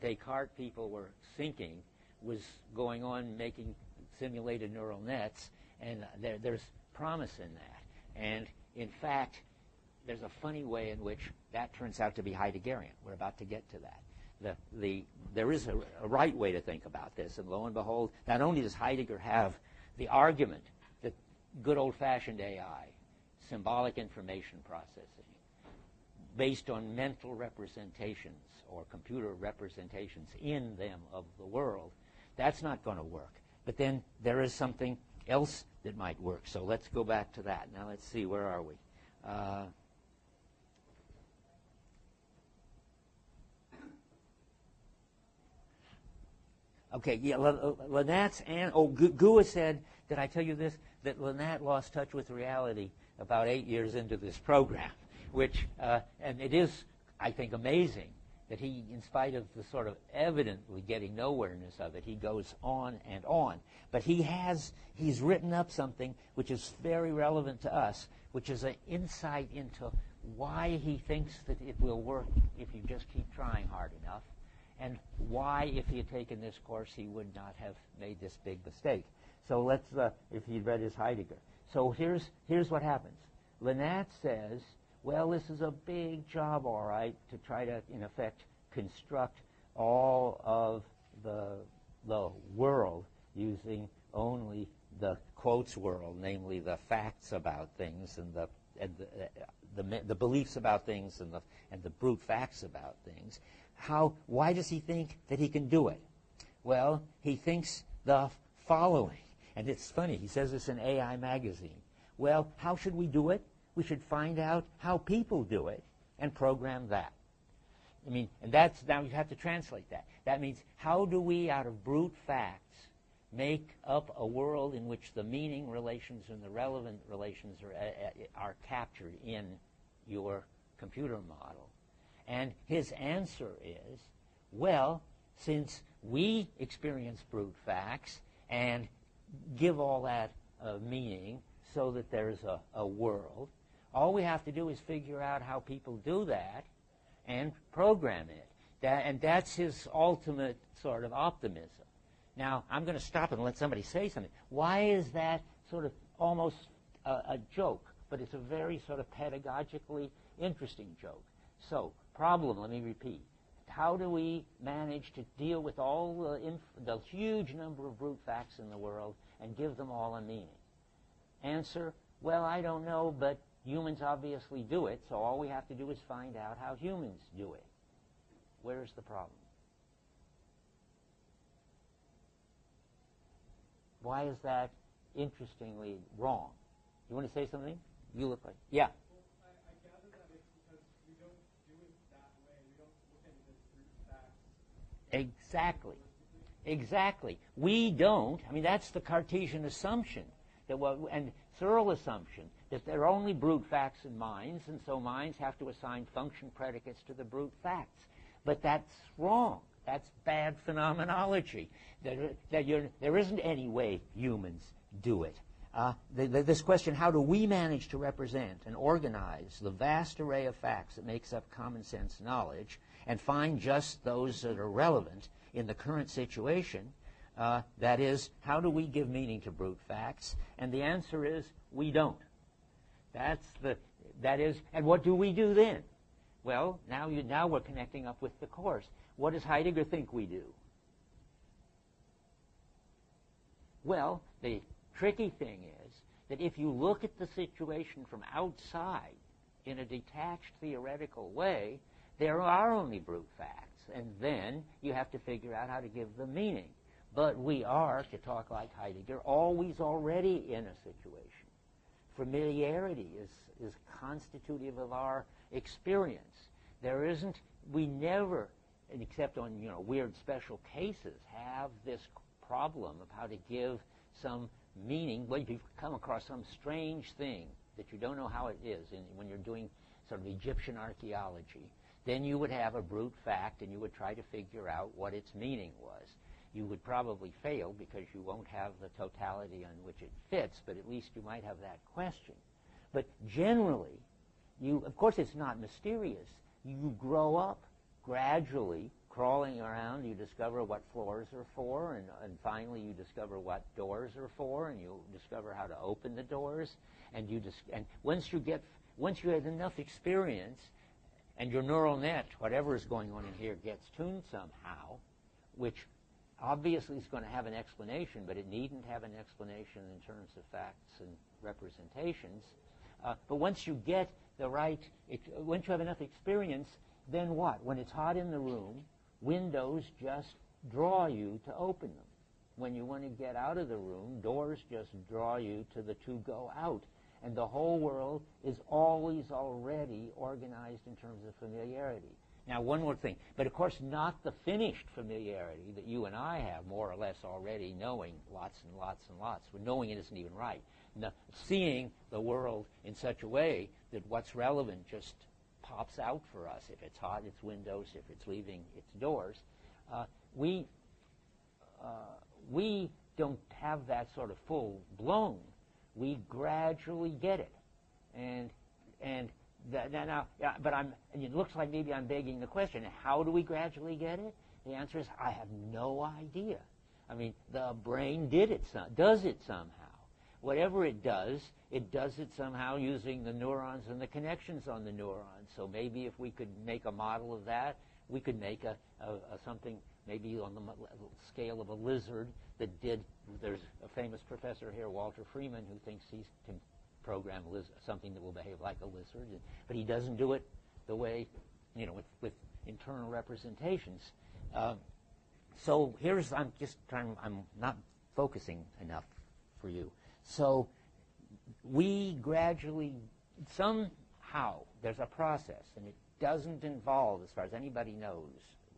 Descartes people were thinking, was going on making simulated neural nets, and there's promise in that. And in fact, there's a funny way in which that turns out to be Heideggerian. We're about to get to that. There is a right way to think about this, and lo and behold, not only does Heidegger have the argument that good old-fashioned AI, symbolic information processing, based on mental representations or computer representations in them of the world, that's not going to work. But then there is something else that might work. So let's go back to that. Now let's see, where are we? Okay, yeah, Lenat's Gua said, did I tell you this? That Lenat lost touch with reality about 8 years into this program, which, and it is, I think, amazing that he, in spite of the sort of evidently getting nowhereness of it, he goes on and on. But he's written up something which is very relevant to us, which is an insight into why he thinks that it will work if you just keep trying hard enough, and why, if he had taken this course, he would not have made this big mistake. So let's, if he'd read his Heidegger. So here's what happens. Lenat says, well, this is a big job, all right, to try to, in effect, construct all of the world using only the quotes world, namely the facts about things and the beliefs about things and the brute facts about things. Why does he think that he can do it? Well, he thinks the following, and it's funny, he says this in AI magazine. Well, how should we do it? We should find out how people do it and program that. I mean, and that's, now you have to translate that. That means, how do we, out of brute facts, make up a world in which the meaning relations and the relevant relations are captured in your computer model? And his answer is, well, since we experience brute facts and give all that meaning so that there's a world, all we have to do is figure out how people do that and program it. And that's his ultimate sort of optimism. Now, I'm going to stop and let somebody say something. Why is that sort of almost a joke? But it's a very sort of pedagogically interesting joke. So, problem, let me repeat. How do we manage to deal with all the huge number of brute facts in the world and give them all a meaning? Answer, well, I don't know, but humans obviously do it, so all we have to do is find out how humans do it. Where's the problem? Why is that interestingly wrong? You want to say something? You look like... Yeah.
Well, I gather that it's because we don't do it that way. We don't look at it as brute facts.
Exactly. Exactly. We don't. I mean, that's the Cartesian assumption, and Searle assumption, that there are only brute facts in minds, and so minds have to assign function predicates to the brute facts. But that's wrong. That's bad phenomenology. There isn't any way humans do it. This question, how do we manage to represent and organize the vast array of facts that makes up common sense knowledge and find just those that are relevant in the current situation? That is, how do we give meaning to brute facts? And the answer is, we don't. And what do we do then? Well, now we're connecting up with the course. What does Heidegger think we do? Well, the tricky thing is that if you look at the situation from outside in a detached theoretical way, there are only brute facts, and then you have to figure out how to give them meaning. But we are, to talk like Heidegger, always already in a situation. Familiarity is constitutive of our experience. We never, except on weird special cases, have this problem of how to give some meaning. Well, if you've come across some strange thing that you don't know how it is, and when you're doing sort of Egyptian archaeology, then you would have a brute fact and you would try to figure out what its meaning was. You would probably fail because you won't have the totality on which it fits, but at least you might have that question. But generally, of course it's not mysterious. You grow up gradually crawling around, you discover what floors are for, and finally you discover what doors are for, and you discover how to open the doors, and once you have enough experience, and your neural net, whatever is going on in here, gets tuned somehow, which obviously is going to have an explanation, but it needn't have an explanation in terms of facts and representations. But once you get once you have enough experience, then what? When it's hot in the room, windows just draw you to open them. When you want to get out of the room, doors just draw you to the to go out. And the whole world is always already organized in terms of familiarity. Now, one more thing, but of course not the finished familiarity that you and I have more or less already, knowing lots and lots and lots. But knowing it isn't even right. Seeing the world in such a way that what's relevant just pops out for us. If it's hot, it's windows. If it's leaving, it's doors. We don't have that sort of full blown. We gradually get it, and it looks like maybe I'm begging the question: how do we gradually get it? The answer is I have no idea. I mean, the brain does it somehow. Whatever it does it somehow using the neurons and the connections on the neurons. So maybe if we could make a model of that, we could make something maybe on the scale of a lizard that did. There's a famous professor here, Walter Freeman, who thinks he can program something that will behave like a lizard, but he doesn't do it the way, with internal representations. So I'm not focusing enough for you. So we gradually, somehow, there's a process, and it doesn't involve, as far as anybody knows,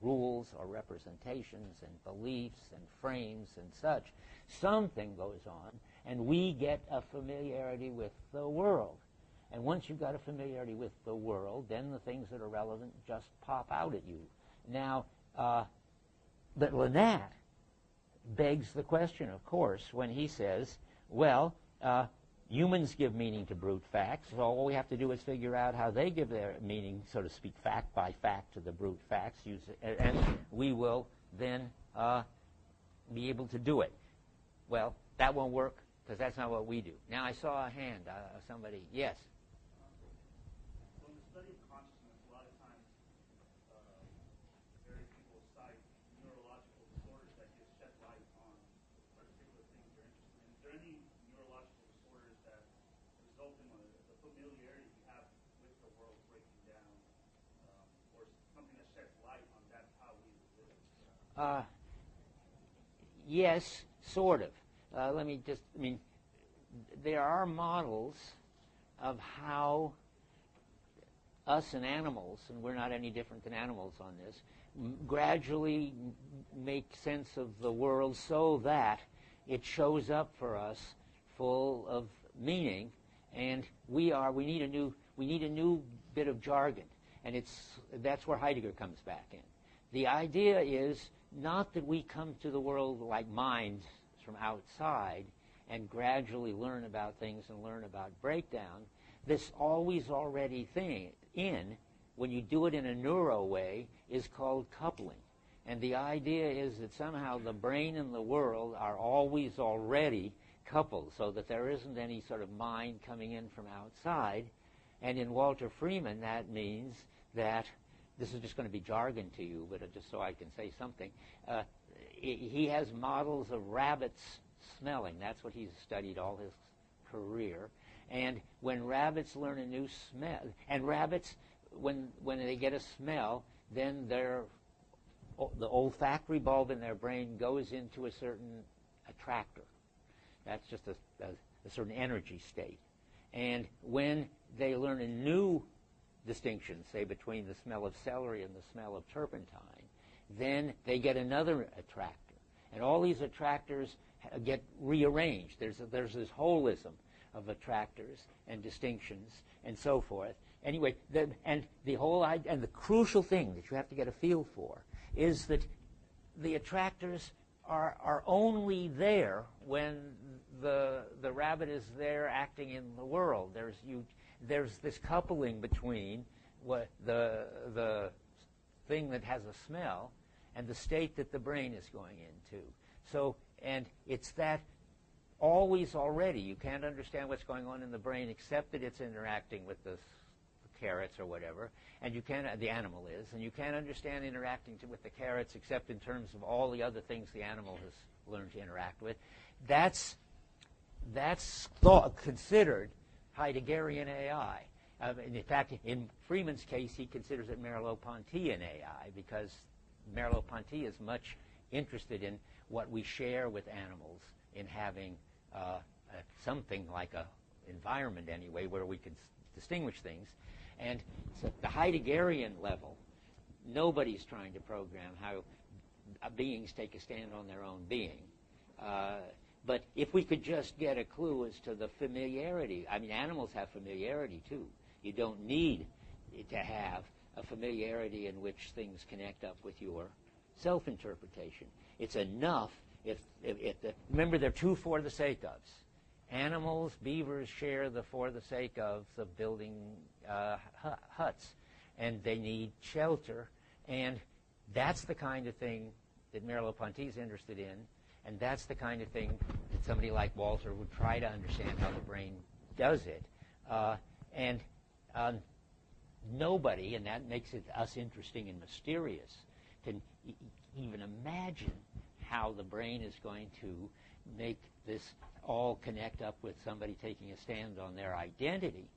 rules or representations and beliefs and frames and such. Something goes on, and we get a familiarity with the world. And once you've got a familiarity with the world, then the things that are relevant just pop out at you. Now, but Lennat begs the question, of course, when he says, well, humans give meaning to brute facts, so all we have to do is figure out how they give their meaning, so to speak, fact by fact to the brute facts, and we will then be able to do it. Well, that won't work, because that's not what we do. Now, I saw a hand. Somebody, yes?
So in the study of consciousness, a lot of times various people cite neurological disorders that give shed light on particular things they're interested in. Is there any neurological disorders that result in the familiarity you have with the world breaking down, or something that sheds light on that's how we live?
Yes, sort of. There are models of how us and animals, and we're not any different than animals on this, gradually make sense of the world so that it shows up for us full of meaning, And we need a new bit of jargon, and that's where Heidegger comes back in. The idea is not that we come to the world like minds from outside and gradually learn about things and learn about breakdown. This always already thing when you do it in a neuro way, is called coupling. And the idea is that somehow the brain and the world are always already coupled, so that there isn't any sort of mind coming in from outside. And in Walter Freeman, that means that, this is just going to be jargon to you, but just so I can say something, he has models of rabbits smelling. That's what he's studied all his career. And when rabbits learn a new smell, and rabbits, when they get a smell, then the olfactory bulb in their brain goes into a certain attractor. That's just a certain energy state. And when they learn a new distinction, say between the smell of celery and the smell of turpentine, then they get another attractor. And all these attractors get rearranged. There's this holism of attractors and distinctions and so forth. Anyway, the crucial thing that you have to get a feel for is that the attractors are only there when the rabbit is there acting in the world. There's this coupling between the thing that has a smell and the state that the brain is going into. So, and it's that always already. You can't understand what's going on in the brain except that it's interacting with the carrots or whatever, and the animal is, and you can't understand interacting with the carrots except in terms of all the other things the animal has learned to interact with. That's considered Heideggerian AI. In fact, in Freeman's case, he considers it Merleau-Pontian AI, because Merleau-Ponty is much interested in what we share with animals in having something like a environment anyway where we can distinguish things. And so the Heideggerian level, nobody's trying to program how beings take a stand on their own being. But if we could just get a clue as to the familiarity, I mean, animals have familiarity too. You don't need to have a familiarity in which things connect up with your self-interpretation. It's enough remember, they're two for the sake ofs. Animals, beavers share the for the sake of building huts, and they need shelter, and that's the kind of thing that Merleau-Ponty is interested in, and that's the kind of thing that somebody like Walter would try to understand how the brain does it. And nobody, and that makes us interesting and mysterious, can even imagine how the brain is going to make this all connect up with somebody taking a stand on their identity.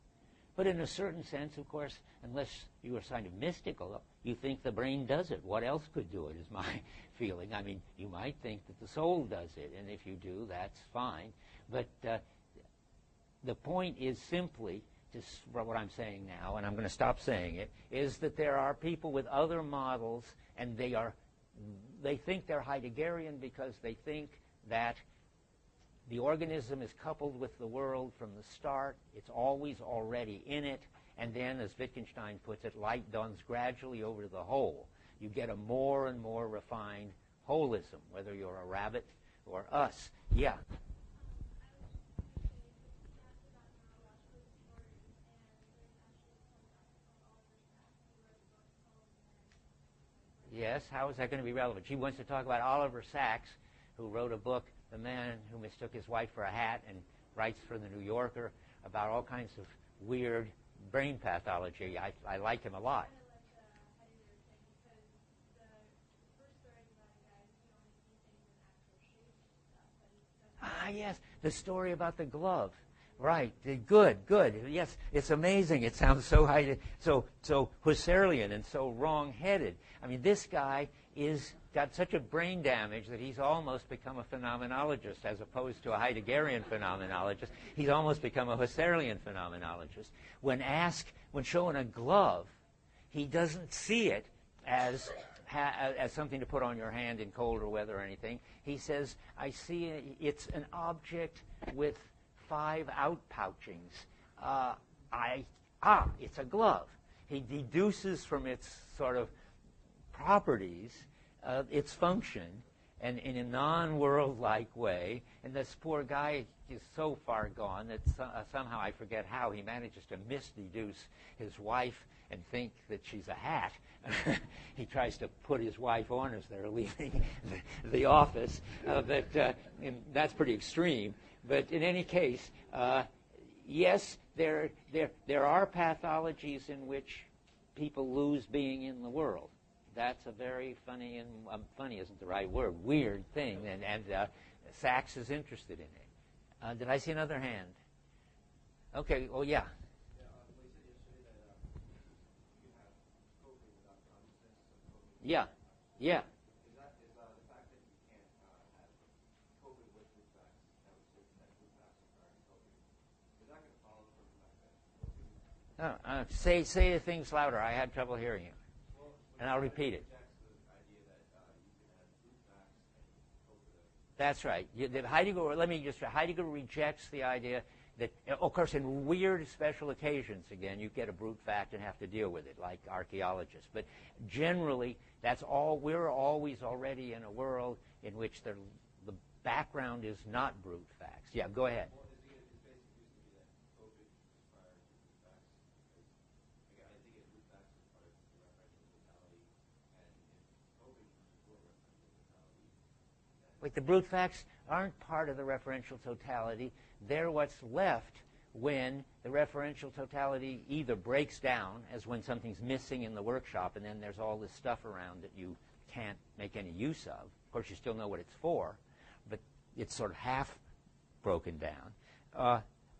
But in a certain sense, of course, unless you are kind of mystical, you think the brain does it. What else could do it is my feeling. I mean, you might think that the soul does it, and if you do, that's fine. But the point is simply, what I'm saying now, and I'm going to stop saying it, is that there are people with other models, and they think they're Heideggerian because they think that the organism is coupled with the world from the start. It's always already in it. And then, as Wittgenstein puts it, light dawns gradually over the whole. You get a more and more refined holism, whether you're a rabbit or us. Yeah. Yes, how is that going to be relevant? She wants to talk about Oliver Sacks, who wrote a book, The Man Who Mistook His Wife for a Hat, and writes for the New Yorker about all kinds of weird brain pathology. I like him a lot. Ah, yes, the story about the glove. Right. Good. Yes, it's amazing. It sounds so Husserlian and so wrong-headed. I mean, this guy got such a brain damage that he's almost become a phenomenologist as opposed to a Heideggerian phenomenologist. He's almost become a Husserlian phenomenologist. When shown a glove, he doesn't see it as something to put on your hand in colder weather or anything. He says, I see it's an object with 5 outpouchings it's a glove. He deduces from its sort of properties its function, and in a non-world-like way. And this poor guy is so far gone that somehow, I forget how, he manages to misdeduce his wife and think that she's a hat. He tries to put his wife on as they're leaving the office. That's pretty extreme. But in any case, yes, there are pathologies in which people lose being in the world. That's a very funny, and funny isn't the right word, weird thing, and Sachs is interested in it. Did I see another hand? Okay, oh yeah. Yeah, yeah.
Is that the fact that you can't have COVID with root facts, that was root facts prior to COVID, is that going to follow from the fact that
Say things louder. I had trouble hearing you. And I'll repeat it. That's right. Heidegger rejects the idea that, of course, in weird special occasions, again, you get a brute fact and have to deal with it, like archaeologists. But generally, we're always already in a world in which the background is not brute facts. Yeah, go ahead. Like the brute facts aren't part of the referential totality. They're what's left when the referential totality either breaks down, as when something's missing in the workshop, and then there's all this stuff around that you can't make any use of. Of course, you still know what it's for, but it's sort of half broken down.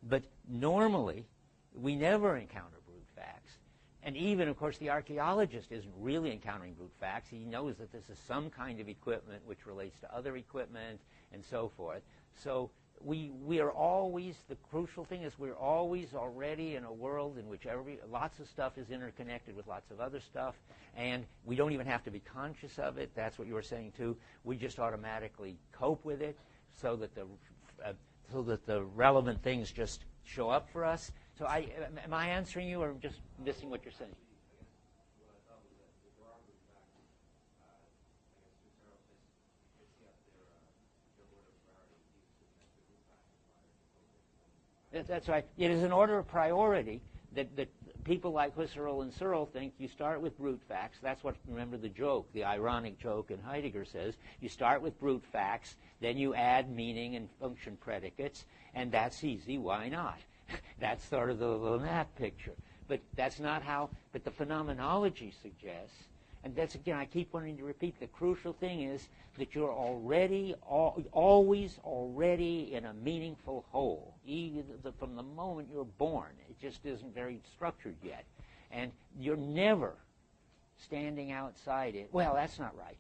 But normally, we never encounter brute facts. And even, of course, the archaeologist isn't really encountering brute facts. He knows that this is some kind of equipment which relates to other equipment and so forth. So we are always, the crucial thing is we're always already in a world in which lots of stuff is interconnected with lots of other stuff, and we don't even have to be conscious of it. That's what you were saying, too. We just automatically cope with it so that the relevant things just show up for us. So am I answering you, or just missing what you're saying? That's right. It is an order of priority that people like Husserl and Searle think you start with brute facts. That's what, remember the joke, the ironic joke in Heidegger says, you start with brute facts, then you add meaning and function predicates, and that's easy. Why not? That's sort of the map picture. But that's not how, but the phenomenology suggests, and that's, again, I keep wanting to repeat, the crucial thing is that you're always already in a meaningful whole. From the moment you're born, it just isn't very structured yet. And you're never standing outside it. Well, that's not right.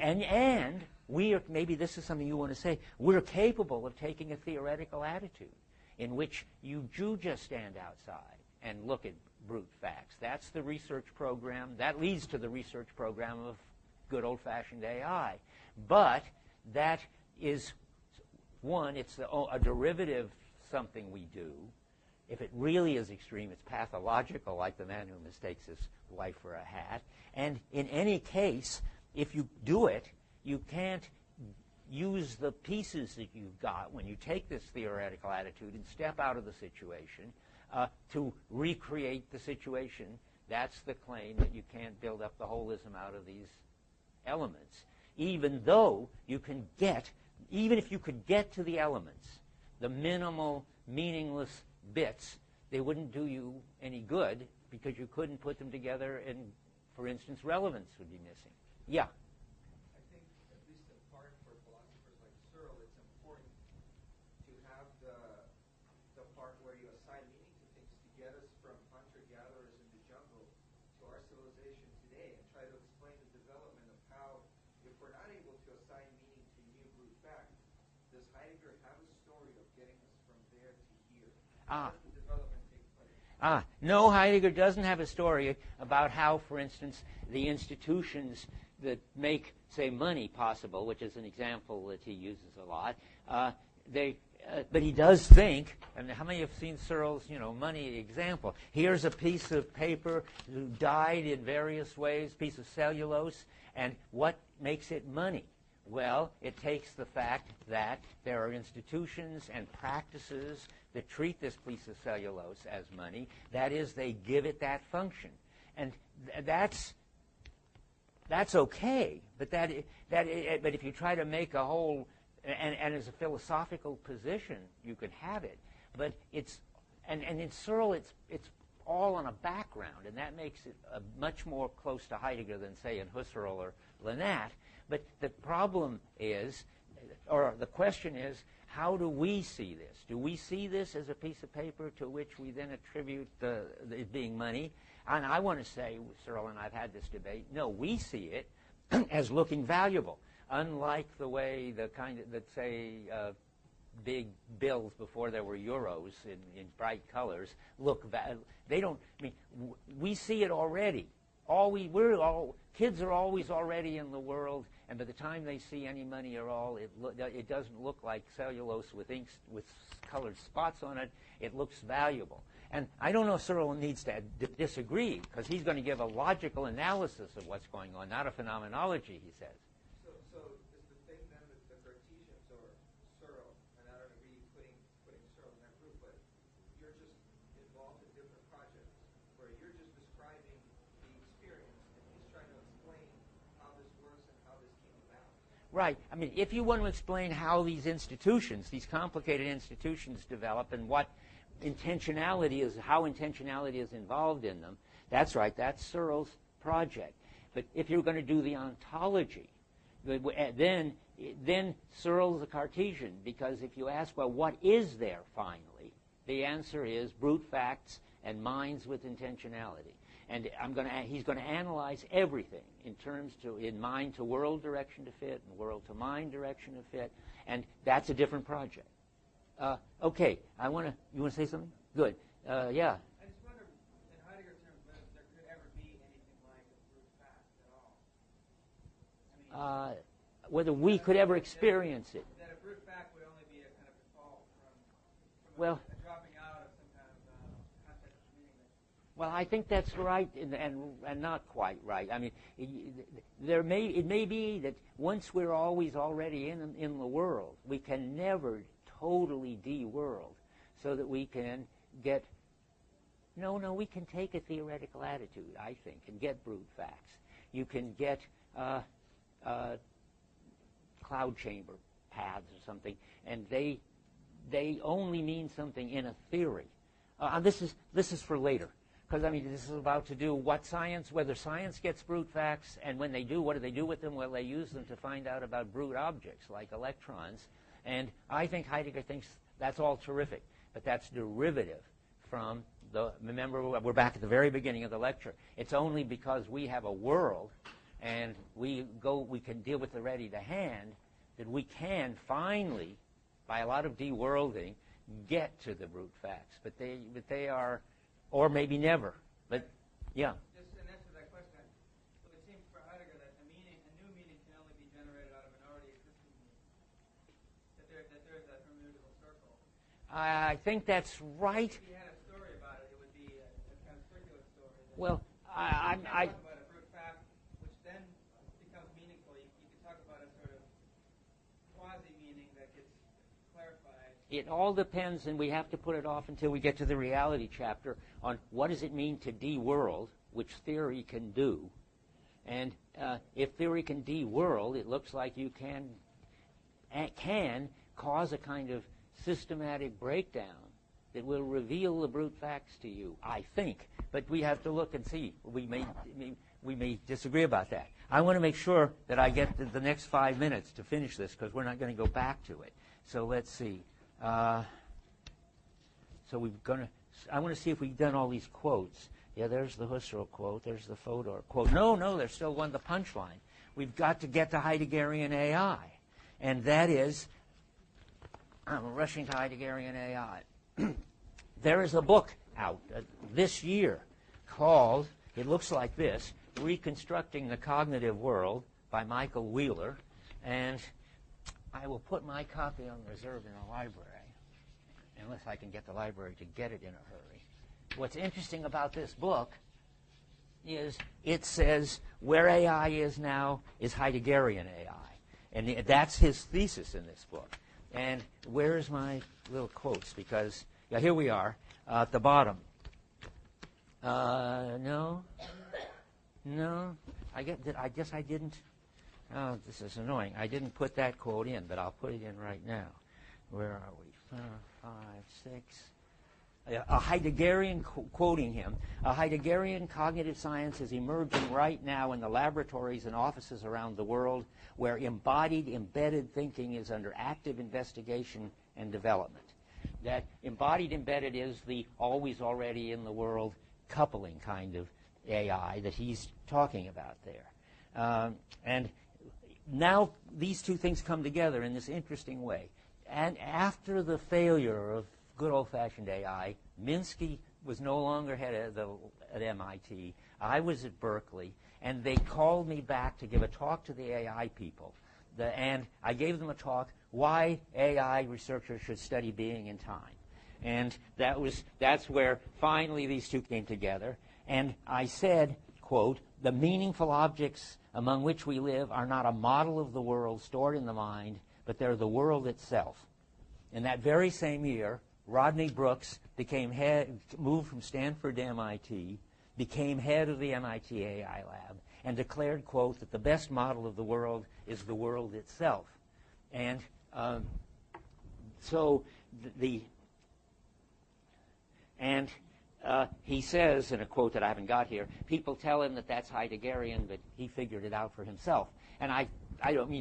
And we are, maybe this is something you want to say, we're capable of taking a theoretical attitude in which you do just stand outside and look at brute facts. That's the research program. That leads to the research program of good old-fashioned AI. But that is, one, it's a derivative something we do. If it really is extreme, it's pathological, like the man who mistakes his wife for a hat. And in any case, if you do it, you can't use the pieces that you've got when you take this theoretical attitude and step out of the situation to recreate the situation. That's the claim, that you can't build up the holism out of these elements. Even though you can get, even if you could get to the elements, the minimal, meaningless bits, they wouldn't do you any good because you couldn't put them together and, for instance, relevance would be missing. Yeah?
I think, at least in part for philosophers like Searle, it's important to have the part where you assign meaning to things to get us from hunter-gatherers in the jungle to our civilization today, and try to explain the development of how, if we're not able to assign meaning to new brute fact, does Heidegger have a story of getting us from there to here? How does the development take place?
No, Heidegger doesn't have a story about how, for instance, the institutions that make, say, money possible, which is an example that he uses a lot, but he does think, and how many have seen Searle's, money example? Here's a piece of paper dyed in various ways, piece of cellulose, and what makes it money? Well, it takes the fact that there are institutions and practices that treat this piece of cellulose as money. That is, they give it that function. And that's okay, but but if you try to make a whole, and as a philosophical position, you could have it, but and in Searle, it's all on a background, and that makes it much more close to Heidegger than, say, in Husserl or Lennat. But the problem is, or the question is, how do we see this? Do we see this as a piece of paper to which we then attribute it being money? And I want to say, Searle and I've had this debate, no, we see it as looking valuable, unlike the way say, big bills before there were euros in bright colors look. They don't. I mean, we see it already. Kids are always already in the world, and by the time they see any money at all, it doesn't look like cellulose with colored spots on it. It looks valuable. And I don't know if Searle needs to disagree, because he's going to give a logical analysis of what's going on, not a phenomenology, he says.
So is the thing then that the Cartesians or Searle, and I don't agree putting Searle in that group, but you're just involved in different projects where you're just describing the experience, and he's trying to explain how this works and how this came about.
Right. I mean, if you want to explain how these institutions, these complicated institutions develop and what how intentionality is involved in them, that's right, that's Searle's project. But if you're going to do the ontology, then Searle's a Cartesian, because if you ask, well, what is there finally? The answer is brute facts and minds with intentionality. And he's going to analyze everything in mind to world direction to fit and world to mind direction to fit, and that's a different project. Okay, you want to say something? Good. Yeah.
I just wonder, in Heidegger terms, whether there could ever be anything like a brute fact at all. I mean,
whether we could ever experience it.
That a brute fact would only be a kind of default from
a
dropping out of some kind of context of meaning.
Well, I think that's right and not quite right. I mean, it may be that once we're always already in the world, we can never totally de-world, so that we can get we can take a theoretical attitude, I think, and get brute facts. You can get cloud chamber paths or something, and they only mean something in a theory. This is for later, because I mean this is about to do whether science gets brute facts, and when they do, what do they do with them? Well, they use them to find out about brute objects like electrons. And I think Heidegger thinks that's all terrific, but that's derivative from remember, we're back at the very beginning of the lecture. It's only because we have a world and we can deal with the ready to hand that we can finally, by a lot of de-worlding, get to the brute facts. But they are, or maybe never. But, yeah.
Just in answer to that question, it would seem for Heidegger that a new meaning can only be generated out of an already existing meaning. That there is that hermeneutical circle.
I think that's right.
If he had a story about it, it would be a kind of circular story.
Well,
you can't talk about a brute fact, which then becomes meaningful. You can talk about a sort of quasi-meaning that gets clarified.
It all depends, and we have to put it off until we get to the reality chapter, on what does it mean to de-world, which theory can do. And if theory can de-world, it looks like you can cause a kind of systematic breakdown that will reveal the brute facts to you, I think. But we have to look and see. We may disagree about that. I want to make sure that I get the next 5 minutes to finish this, because we're not going to go back to it. So let's see. I want to see if we've done all these quotes. Yeah, there's the Husserl quote. There's the Fodor quote. No, there's still the punchline. We've got to get to Heideggerian AI. And that is, I'm rushing to Heideggerian AI. There is a book out this year called, it looks like this, Reconstructing the Cognitive World by Michael Wheeler. And I will put my copy on reserve in the library, unless I can get the library to get it in a hurry. What's interesting about this book is it says where AI is now is Heideggerian AI. And that's his thesis in this book. And where's my little quotes? Because here we are at the bottom. No. I guess I didn't. Oh, this is annoying. I didn't put that quote in, but I'll put it in right now. Where are we? 5, 6. A Heideggerian, quoting him, a Heideggerian cognitive science is emerging right now in the laboratories and offices around the world where embodied, embedded thinking is under active investigation and development. That embodied, embedded is the always, already in the world coupling kind of AI that he's talking about there. And now these two things come together in this interesting way. And after the failure of good old-fashioned AI, Minsky was no longer head at MIT. I was at Berkeley, and they called me back to give a talk to the AI people. And I gave them a talk, why AI researchers should study being in time. And that's where finally these two came together. And I said, quote, the meaningful objects among which we live are not a model of the world stored in the mind, but they're the world itself. In that very same year, Rodney Brooks moved from Stanford to MIT, became head of the MIT AI lab, and declared, quote, that the best model of the world is the world itself. And he says, in a quote that I haven't got here, people tell him that that's Heideggerian, but he figured it out for himself. And I don't,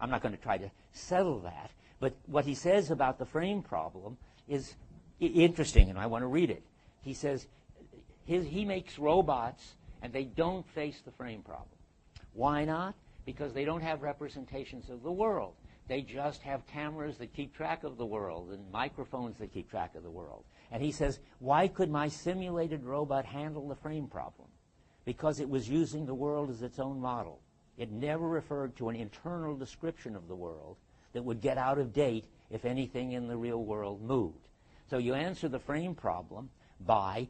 I'm not going to try to settle that. But what he says about the frame problem is interesting, and I want to read it. He says he makes robots, and they don't face the frame problem. Why not? Because they don't have representations of the world. They just have cameras that keep track of the world and microphones that keep track of the world. And he says, why could my simulated robot handle the frame problem? Because it was using the world as its own model. It never referred to an internal description of the world that would get out of date if anything in the real world moved. So you answer the frame problem by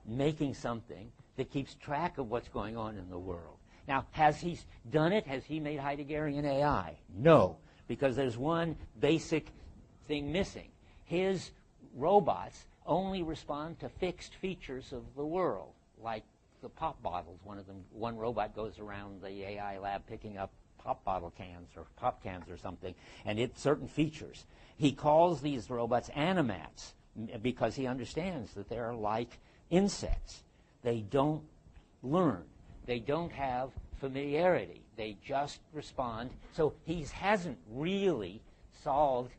making something that keeps track of what's going on in the world. Now, has he done it? Has he made Heideggerian AI? No, because there's one basic thing missing. His robots only respond to fixed features of the world, like the pop bottles. One robot goes around the AI lab picking up pop bottle cans or pop cans or something, and it's certain features. He calls these robots animats because he understands that they're like insects. They don't learn. They don't have familiarity. They just respond. So he hasn't really solved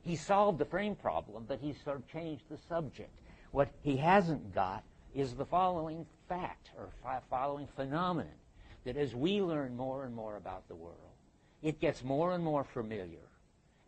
he solved the frame problem, but he's sort of changed the subject. What he hasn't got is the following fact or following phenomenon, that as we learn more and more about the world, it gets more and more familiar,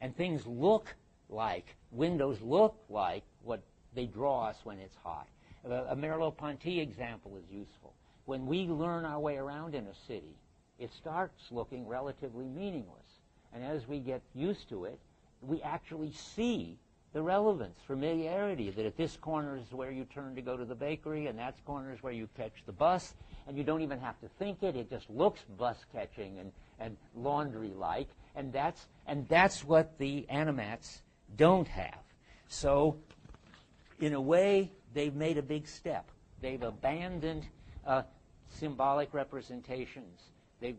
and things look like, windows look like what they draw us when it's hot. A Merleau-Ponty example is useful. When we learn our way around in a city, it starts looking relatively meaningless. And as we get used to it, we actually see the relevance, familiarity, that at this corner is where you turn to go to the bakery, and that corner is where you catch the bus, and you don't even have to think it. It just looks bus-catching and laundry-like, and that's what the animats don't have. So, in a way, they've made a big step. They've abandoned symbolic representations. They've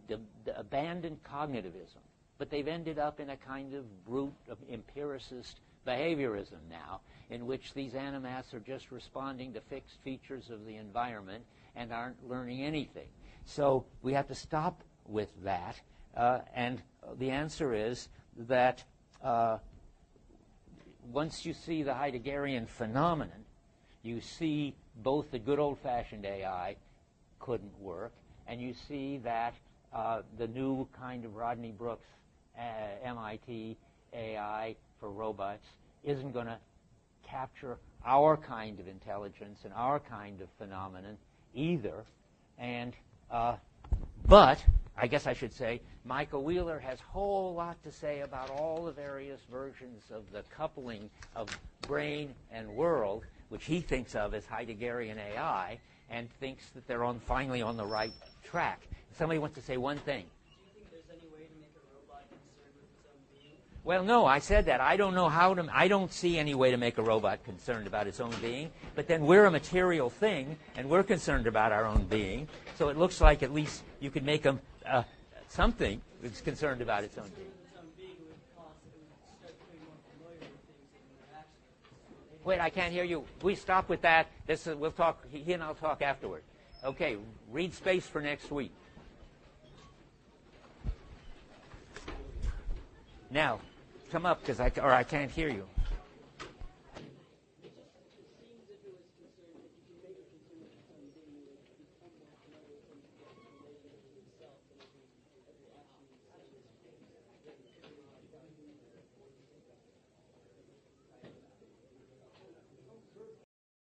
abandoned cognitivism. But they've ended up in a kind of brute of empiricist behaviorism now, in which these animats are just responding to fixed features of the environment and aren't learning anything. So we have to stop with that. And the answer is that once you see the Heideggerian phenomenon, you see both the good old-fashioned AI couldn't work, and you see that the new kind of Rodney Brooks MIT AI for robots isn't going to capture our kind of intelligence and our kind of phenomenon either. And but I guess I should say, Michael Wheeler has a whole lot to say about all the various versions of the coupling of brain and world, which he thinks of as Heideggerian AI, and thinks that they're finally on the right track. Somebody wants to say one thing.
Do you think there's any way to make a robot concerned with its own being?
Well, no, I said that. I don't know how to. I don't see any way to make a robot concerned about its own being. But then we're a material thing, and we're concerned about our own being. So it looks like at least you could make something that's concerned about its own being.
Its own being would start becoming more familiar with things and interactions.
Wait, I can't hear you. We stop with that. We'll talk. He and I'll talk afterward. Okay, read space for next week. Now, come up, or I can't hear you.